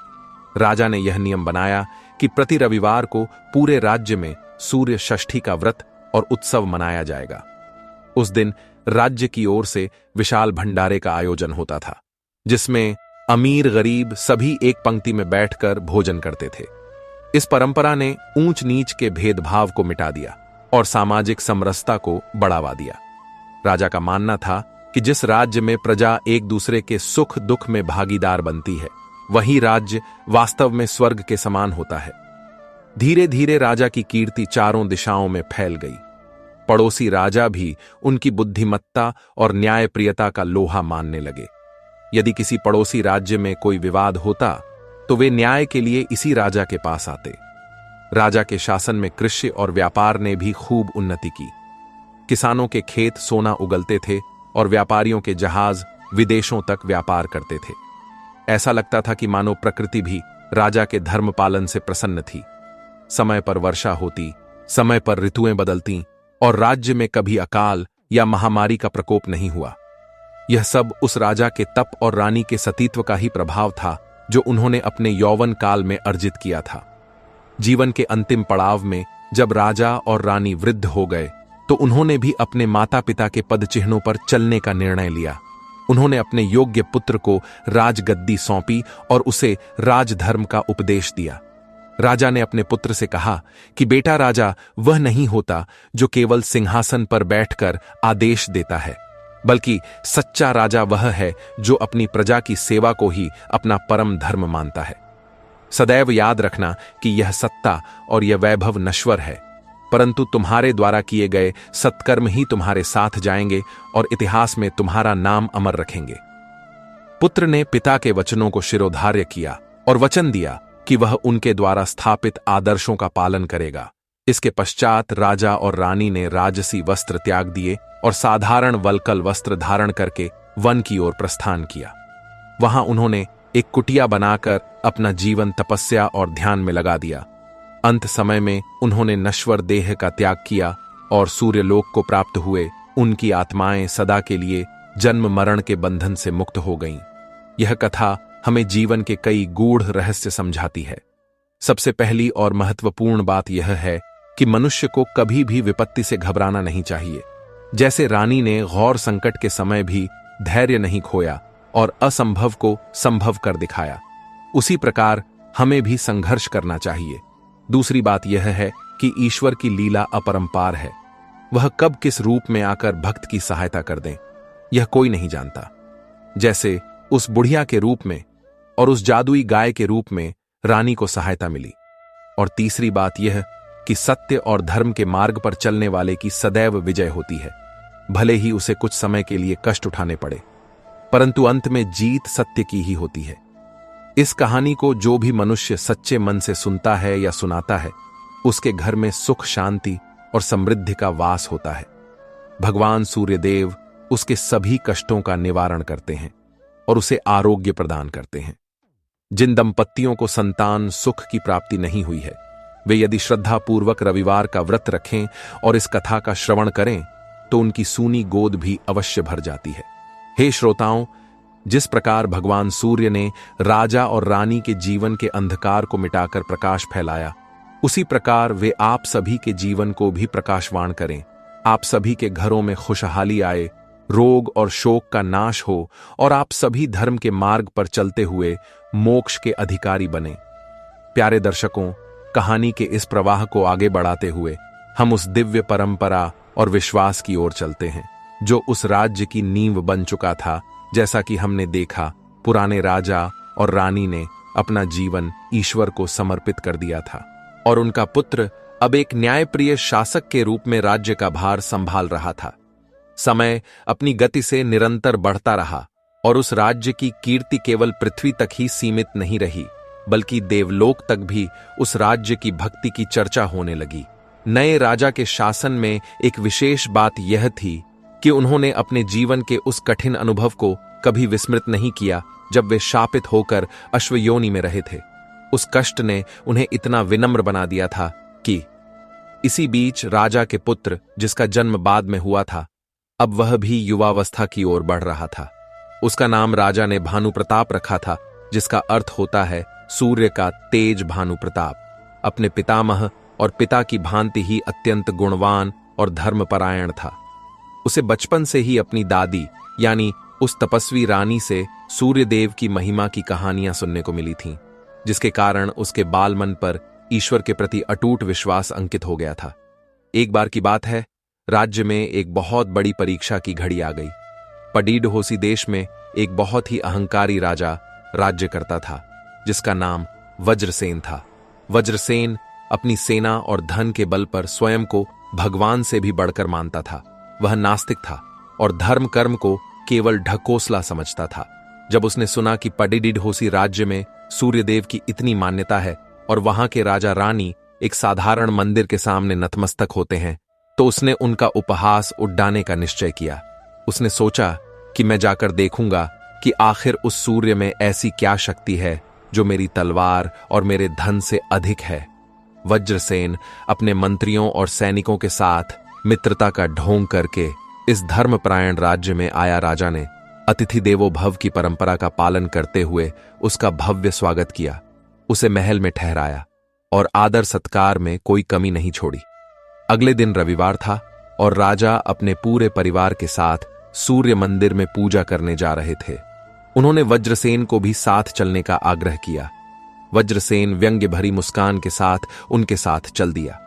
राजा ने यह नियम बनाया कि प्रति रविवार को पूरे राज्य में सूर्य षष्ठी का व्रत और उत्सव मनाया जाएगा। उस दिन राज्य की ओर से विशाल भंडारे का आयोजन होता था, जिसमें अमीर गरीब सभी एक पंक्ति में बैठकर भोजन करते थे। इस परंपरा ने ऊंच नीच के भेदभाव को मिटा दिया और सामाजिक समरसता को बढ़ावा दिया। राजा का मानना था कि जिस राज्य में प्रजा एक दूसरे के सुख दुख में भागीदार बनती है, वही राज्य वास्तव में स्वर्ग के समान होता है। धीरे धीरे राजा की कीर्ति चारों दिशाओं में फैल गई। पड़ोसी राजा भी उनकी बुद्धिमत्ता और न्यायप्रियता का लोहा मानने लगे। यदि किसी पड़ोसी राज्य में कोई विवाद होता तो वे न्याय के लिए इसी राजा के पास आते। राजा के शासन में कृषि और व्यापार ने भी खूब उन्नति की। किसानों के खेत सोना उगलते थे और व्यापारियों के जहाज विदेशों तक व्यापार करते थे। ऐसा लगता था कि मानो प्रकृति भी राजा के धर्म पालन से प्रसन्न थी। समय पर वर्षा होती, समय पर ऋतुएं बदलती और राज्य में कभी अकाल या महामारी का प्रकोप नहीं हुआ। यह सब उस राजा के तप और रानी के सतीत्व का ही प्रभाव था जो उन्होंने अपने यौवन काल में अर्जित किया था। जीवन के अंतिम पड़ाव में जब राजा और रानी वृद्ध हो गए तो उन्होंने भी अपने माता पिता के पदचिह्नों पर चलने का निर्णय लिया। उन्होंने अपने योग्य पुत्र को राजगद्दी सौंपी और उसे राजधर्म का उपदेश दिया। राजा ने अपने पुत्र से कहा कि बेटा, राजा वह नहीं होता जो केवल सिंहासन पर बैठकर आदेश देता है, बल्कि सच्चा राजा वह है जो अपनी प्रजा की सेवा को ही अपना परम धर्म मानता है। सदैव याद रखना कि यह सत्ता और यह वैभव नश्वर है, परंतु तुम्हारे द्वारा किए गए सत्कर्म ही तुम्हारे साथ जाएंगे और इतिहास में तुम्हारा नाम अमर रखेंगे। पुत्र ने पिता के वचनों को शिरोधार्य किया और वचन दिया कि वह उनके द्वारा स्थापित आदर्शों का पालन करेगा। इसके पश्चात राजा और रानी ने राजसी वस्त्र त्याग दिए और साधारण वल्कल वस्त्र धारण करके वन की ओर प्रस्थान किया। वहां उन्होंने एक कुटिया बनाकर अपना जीवन तपस्या और ध्यान में लगा दिया। अंत समय में उन्होंने नश्वर देह का त्याग किया और सूर्यलोक को प्राप्त हुए। उनकी आत्माएं सदा के लिए जन्म मरण के बंधन से मुक्त हो गईं। यह कथा हमें जीवन के कई गूढ़ रहस्य समझाती है। सबसे पहली और महत्वपूर्ण बात यह है कि मनुष्य को कभी भी विपत्ति से घबराना नहीं चाहिए। जैसे रानी ने घोर संकट के समय भी धैर्य नहीं खोया और असंभव को संभव कर दिखाया, उसी प्रकार हमें भी संघर्ष करना चाहिए। दूसरी बात यह है कि ईश्वर की लीला अपरंपार है। वह कब किस रूप में आकर भक्त की सहायता कर दें, यह कोई नहीं जानता। जैसे उस बुढ़िया के रूप में और उस जादुई गाय के रूप में रानी को सहायता मिली। और तीसरी बात यह कि सत्य और धर्म के मार्ग पर चलने वाले की सदैव विजय होती है। भले ही उसे कुछ समय के लिए कष्ट उठाने पड़े, परंतु अंत में जीत सत्य की ही होती है। इस कहानी को जो भी मनुष्य सच्चे मन से सुनता है या सुनाता है, उसके घर में सुख, शांति और समृद्धि का वास होता है। भगवान सूर्यदेव उसके सभी कष्टों का निवारण करते हैं और उसे आरोग्य प्रदान करते हैं। जिन दंपत्तियों को संतान सुख की प्राप्ति नहीं हुई है, वे यदि श्रद्धापूर्वक रविवार का व्रत रखें और इस कथा का श्रवण करें तो उनकी सूनी गोद भी अवश्य भर जाती है। हे श्रोताओं, जिस प्रकार भगवान सूर्य ने राजा और रानी के जीवन के अंधकार को मिटाकर प्रकाश फैलाया, उसी प्रकार वे आप सभी के जीवन को भी प्रकाशवान करें। आप सभी के घरों में खुशहाली आए, रोग और शोक का नाश हो और आप सभी धर्म के मार्ग पर चलते हुए मोक्ष के अधिकारी बने। प्यारे दर्शकों, कहानी के इस प्रवाह को आगे बढ़ाते हुए हम उस दिव्य परंपरा और विश्वास की ओर चलते हैं जो उस राज्य की नींव बन चुका था। जैसा कि हमने देखा, पुराने राजा और रानी ने अपना जीवन ईश्वर को समर्पित कर दिया था और उनका पुत्र अब एक न्यायप्रिय शासक के रूप में राज्य का भार संभाल रहा था। समय अपनी गति से निरंतर बढ़ता रहा और उस राज्य की कीर्ति केवल पृथ्वी तक ही सीमित नहीं रही, बल्कि देवलोक तक भी उस राज्य की भक्ति की चर्चा होने लगी। नए राजा के शासन में एक विशेष बात यह थी कि उन्होंने अपने जीवन के उस कठिन अनुभव को कभी विस्मृत नहीं किया जब वे शापित होकर अश्वयोनि में रहे थे। उस कष्ट ने उन्हें इतना विनम्र बना दिया था कि इसी बीच राजा के पुत्र, जिसका जन्म बाद में हुआ था, अब वह भी युवावस्था की ओर बढ़ रहा था। उसका नाम राजा ने भानु प्रताप रखा था, जिसका अर्थ होता है सूर्य का तेज भानु प्रताप। अपने पितामह और पिता की भांति ही अत्यंत गुणवान और धर्मपरायण था। उसे बचपन से ही अपनी दादी यानी उस तपस्वी रानी से सूर्यदेव की महिमा की कहानियां सुनने को मिली थीं, जिसके कारण उसके बाल मन पर ईश्वर के प्रति अटूट विश्वास अंकित हो गया था। एक बार की बात है, राज्य में एक बहुत बड़ी परीक्षा की घड़ी आ गई। पडीडहोसी देश में एक बहुत ही अहंकारी राजा राज्य करता था, जिसका नाम वज्रसेन था। वज्रसेन अपनी सेना और धन के बल पर स्वयं को भगवान से भी बढ़कर मानता था। वह नास्तिक था और धर्म कर्म को केवल ढकोसला समझता था। जब उसने सुना कि पडीडहोसी राज्य में सूर्यदेव की इतनी मान्यता है और वहां के राजा रानी एक साधारण मंदिर के सामने नतमस्तक होते हैं, तो उसने उनका उपहास उड़ाने का निश्चय किया। उसने सोचा कि मैं जाकर देखूंगा कि आखिर उस सूर्य में ऐसी क्या शक्ति है जो मेरी तलवार और मेरे धन से अधिक है। वज्रसेन अपने मंत्रियों और सैनिकों के साथ मित्रता का ढोंग करके इस धर्मपरायण राज्य में आया। राजा ने अतिथि देवो भव की परंपरा का पालन करते हुए उसका भव्य स्वागत किया, उसे महल में ठहराया और आदर सत्कार में कोई कमी नहीं छोड़ी। अगले दिन रविवार था और राजा अपने पूरे परिवार के साथ सूर्य मंदिर में पूजा करने जा रहे थे। उन्होंने वज्रसेन को भी साथ चलने का आग्रह किया। वज्रसेन व्यंग्य भरी मुस्कान के साथ उनके साथ चल दिया।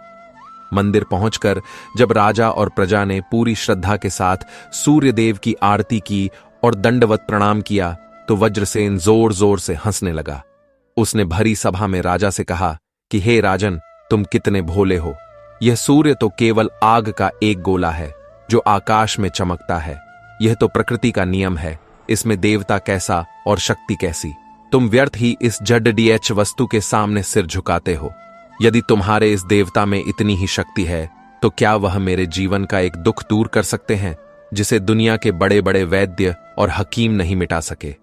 मंदिर पहुंचकर जब राजा और प्रजा ने पूरी श्रद्धा के साथ सूर्यदेव की आरती की और दंडवत प्रणाम किया, तो वज्रसेन जोर जोर से हंसने लगा। उसने भरी सभा में राजा से कहा कि हे राजन, तुम कितने भोले हो। यह सूर्य तो केवल आग का एक गोला है जो आकाश में चमकता है। यह तो प्रकृति का नियम है, इसमें देवता कैसा और शक्ति कैसी। तुम व्यर्थ ही इस जड़ वस्तु के सामने सिर झुकाते हो। यदि तुम्हारे इस देवता में इतनी ही शक्ति है, तो क्या वह मेरे जीवन का एक दुख दूर कर सकते हैं जिसे दुनिया के बड़े बड़े वैद्य और हकीम नहीं मिटा सके।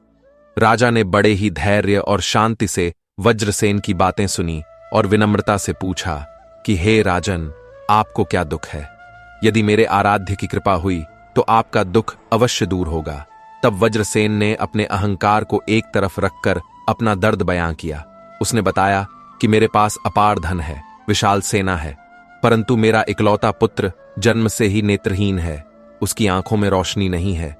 राजा ने बड़े ही धैर्य और शांति से वज्रसेन की बातें सुनी और विनम्रता से पूछा कि हे राजन, आपको क्या दुख है। यदि मेरे आराध्य की कृपा हुई तो आपका दुख अवश्य दूर होगा। तब वज्रसेन ने अपने अहंकार को एक तरफ रखकर अपना दर्द बयां किया। उसने बताया कि मेरे पास अपार धन है, विशाल सेना है, परंतु मेरा इकलौता पुत्र जन्म से ही नेत्रहीन है, उसकी आंखों में रोशनी नहीं है।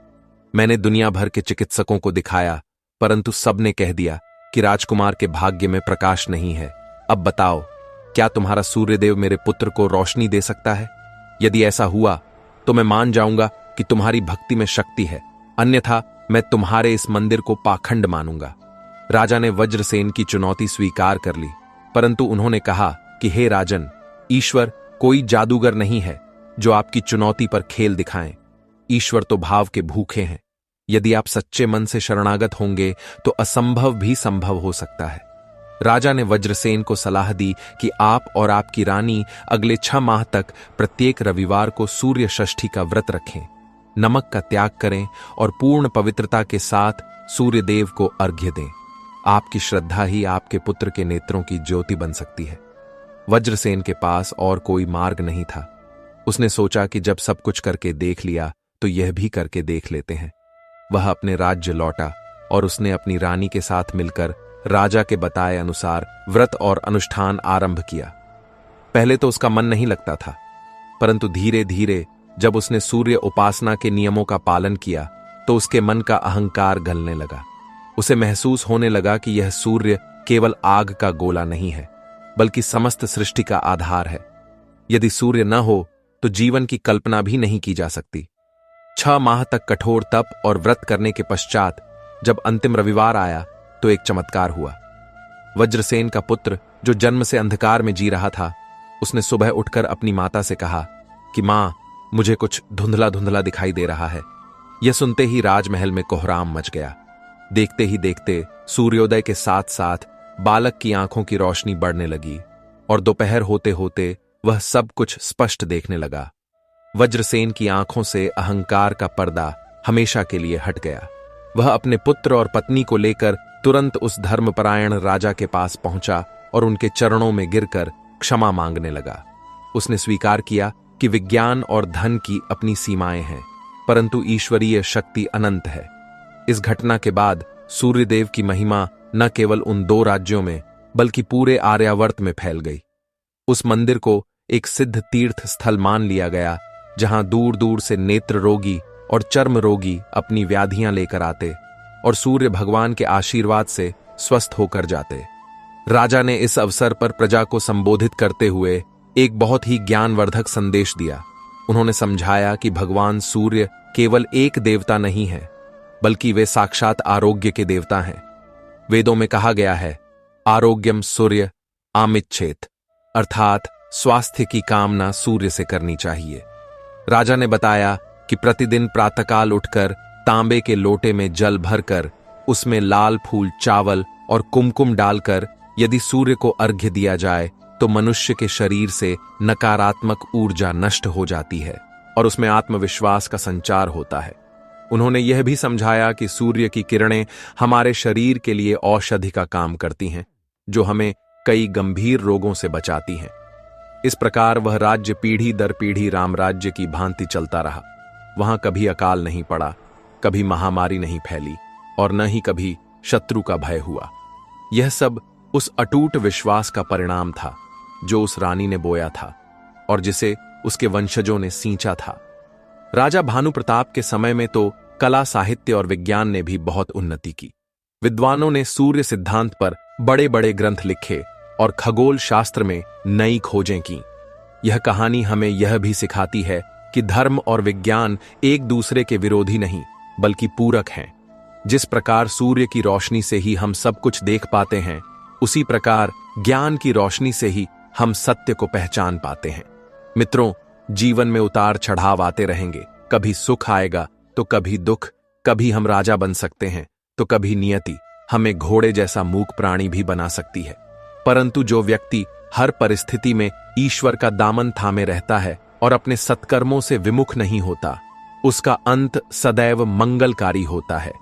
मैंने दुनिया भर के चिकित्सकों को दिखाया, परंतु सबने कह दिया कि राजकुमार के भाग्य में प्रकाश नहीं है। अब बताओ, क्या तुम्हारा सूर्यदेव मेरे पुत्र को रोशनी दे सकता है? यदि ऐसा हुआ तो मैं मान जाऊंगा कि तुम्हारी भक्ति में शक्ति है, अन्यथा मैं तुम्हारे इस मंदिर को पाखंड मानूंगा। राजा ने वज्रसेन की चुनौती स्वीकार कर ली, परंतु उन्होंने कहा कि हे राजन, ईश्वर कोई जादूगर नहीं है जो आपकी चुनौती पर खेल दिखाएं। ईश्वर तो भाव के भूखे हैं। यदि आप सच्चे मन से शरणागत होंगे तो असंभव भी संभव हो सकता है। राजा ने वज्रसेन को सलाह दी कि आप और आपकी रानी अगले 6 माह तक प्रत्येक रविवार को सूर्य षष्ठी का व्रत रखें, नमक का त्याग करें और पूर्ण पवित्रता के साथ सूर्यदेव को अर्घ्य दें। आपकी श्रद्धा ही आपके पुत्र के नेत्रों की ज्योति बन सकती है। वज्रसेन के पास और कोई मार्ग नहीं था। उसने सोचा कि जब सब कुछ करके देख लिया तो यह भी करके देख लेते हैं। वह अपने राज्य लौटा और उसने अपनी रानी के साथ मिलकर राजा के बताए अनुसार व्रत और अनुष्ठान आरंभ किया। पहले तो उसका मन नहीं लगता था, परंतु धीरे धीरे जब उसने सूर्य उपासना के नियमों का पालन किया तो उसके मन का अहंकार गलने लगा। उसे महसूस होने लगा कि यह सूर्य केवल आग का गोला नहीं है, बल्कि समस्त सृष्टि का आधार है। यदि सूर्य न हो तो जीवन की कल्पना भी नहीं की जा सकती। 6 माह तक कठोर तप और व्रत करने के पश्चात जब अंतिम रविवार आया तो एक चमत्कार हुआ। वज्रसेन का पुत्र, जो जन्म से अंधकार में जी रहा था, उसने सुबह उठकर अपनी माता से कहा कि मां, मुझे कुछ धुंधला धुंधला दिखाई दे रहा है। यह सुनते ही राजमहल में कोहराम मच गया। देखते ही देखते सूर्योदय के साथ साथ बालक की आंखों की रोशनी बढ़ने लगी और दोपहर होते होते वह सब कुछ स्पष्ट देखने लगा। वज्रसेन की आंखों से अहंकार का पर्दा हमेशा के लिए हट गया। वह अपने पुत्र और पत्नी को लेकर तुरंत उस धर्मपरायण राजा के पास पहुंचा और उनके चरणों में गिरकर क्षमा मांगने लगा। उसने स्वीकार किया कि विज्ञान और धन की अपनी सीमाएं हैं, परंतु ईश्वरीय शक्ति अनंत है। इस घटना के बाद सूर्यदेव की महिमा न केवल उन 2 राज्यों में बल्कि पूरे आर्यावर्त में फैल गई। उस मंदिर को एक सिद्ध तीर्थ स्थल मान लिया गया, जहां दूर दूर से नेत्र रोगी और चर्म रोगी अपनी व्याधियां लेकर आते और सूर्य भगवान के आशीर्वाद से स्वस्थ होकर जाते। राजा ने इस अवसर पर प्रजा को संबोधित करते हुए एक बहुत ही ज्ञानवर्धक संदेश दिया। उन्होंने समझाया कि भगवान सूर्य केवल एक देवता नहीं है, बल्कि वे साक्षात आरोग्य के देवता हैं। वेदों में कहा गया है, आरोग्यम सूर्य आमिच्छेत, अर्थात स्वास्थ्य की कामना सूर्य से करनी चाहिए। राजा ने बताया कि प्रतिदिन प्रातःकाल उठकर तांबे के लोटे में जल भरकर उसमें लाल फूल, चावल और कुमकुम डालकर यदि सूर्य को अर्घ्य दिया जाए तो मनुष्य के शरीर से नकारात्मक ऊर्जा नष्ट हो जाती है और उसमें आत्मविश्वास का संचार होता है। उन्होंने यह भी समझाया कि सूर्य की किरणें हमारे शरीर के लिए औषधि का काम करती हैं, जो हमें कई गंभीर रोगों से बचाती हैं। इस प्रकार वह राज्य पीढ़ी दर पीढ़ी रामराज्य की भांति चलता रहा। वहां कभी अकाल नहीं पड़ा, कभी महामारी नहीं फैली और न ही कभी शत्रु का भय हुआ। यह सब उस अटूट विश्वास का परिणाम था जो उस रानी ने बोया था और जिसे उसके वंशजों ने सींचा था। राजा भानु प्रताप के समय में तो कला, साहित्य और विज्ञान ने भी बहुत उन्नति की। विद्वानों ने सूर्य सिद्धांत पर बड़े बड़े ग्रंथ लिखे और खगोल शास्त्र में नई खोजें की। यह कहानी हमें यह भी सिखाती है कि धर्म और विज्ञान एक दूसरे के विरोधी नहीं, बल्कि पूरक हैं। जिस प्रकार सूर्य की रोशनी से ही हम सब कुछ देख पाते हैं, उसी प्रकार ज्ञान की रोशनी से ही हम सत्य को पहचान पाते हैं। मित्रों, जीवन में उतार चढ़ाव आते रहेंगे। कभी सुख आएगा तो कभी दुख, कभी हम राजा बन सकते हैं तो कभी नियति हमें घोड़े जैसा मूक प्राणी भी बना सकती है। परंतु जो व्यक्ति हर परिस्थिति में ईश्वर का दामन थामे रहता है और अपने सत्कर्मों से विमुख नहीं होता, उसका अंत सदैव मंगलकारी होता है।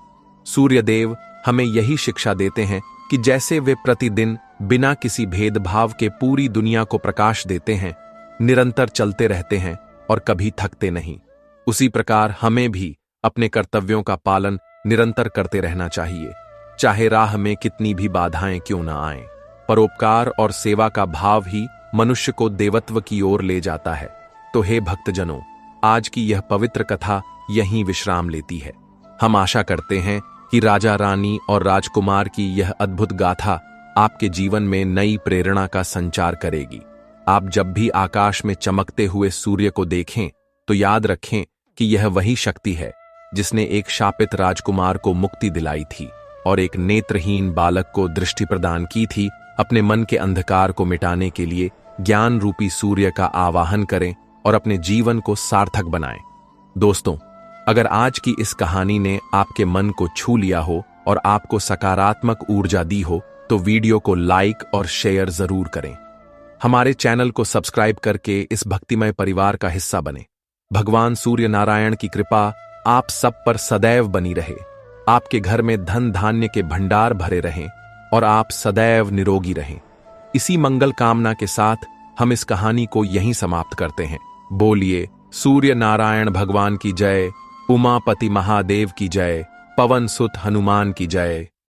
सूर्यदेव हमें यही शिक्षा देते हैं कि जैसे वे प्रतिदिन बिना किसी भेदभाव के पूरी दुनिया को प्रकाश देते हैं, निरंतर चलते रहते हैं और कभी थकते नहीं, उसी प्रकार हमें भी अपने कर्तव्यों का पालन निरंतर करते रहना चाहिए, चाहे राह में कितनी भी बाधाएं क्यों न आएं। परोपकार और सेवा का भाव ही मनुष्य को देवत्व की ओर ले जाता है। तो हे भक्तजनों, आज की यह पवित्र कथा यहीं विश्राम लेती है। हम आशा करते हैं कि राजा रानी और राजकुमार की यह अद्भुत गाथा आपके जीवन में नई प्रेरणा का संचार करेगी। आप जब भी आकाश में चमकते हुए सूर्य को देखें तो याद रखें कि यह वही शक्ति है जिसने एक शापित राजकुमार को मुक्ति दिलाई थी और एक नेत्रहीन बालक को दृष्टि प्रदान की थी। अपने मन के अंधकार को मिटाने के लिए ज्ञान रूपी सूर्य का आवाहन करें और अपने जीवन को सार्थक बनाएं। दोस्तों, अगर आज की इस कहानी ने आपके मन को छू लिया हो और आपको सकारात्मक ऊर्जा दी हो, तो वीडियो को लाइक और शेयर जरूर करें। हमारे चैनल को सब्सक्राइब करके इस भक्तिमय परिवार का हिस्सा बने। भगवान सूर्य नारायण की कृपा आप सब पर सदैव बनी रहे। आपके घर में धन धान्य के भंडार भरे रहें और आप सदैव निरोगी रहें। इसी मंगल कामना के साथ हम इस कहानी को यहीं समाप्त करते हैं। बोलिए सूर्य नारायण भगवान की जय, उमापति महादेव की जय, पवन सुत हनुमान की जय।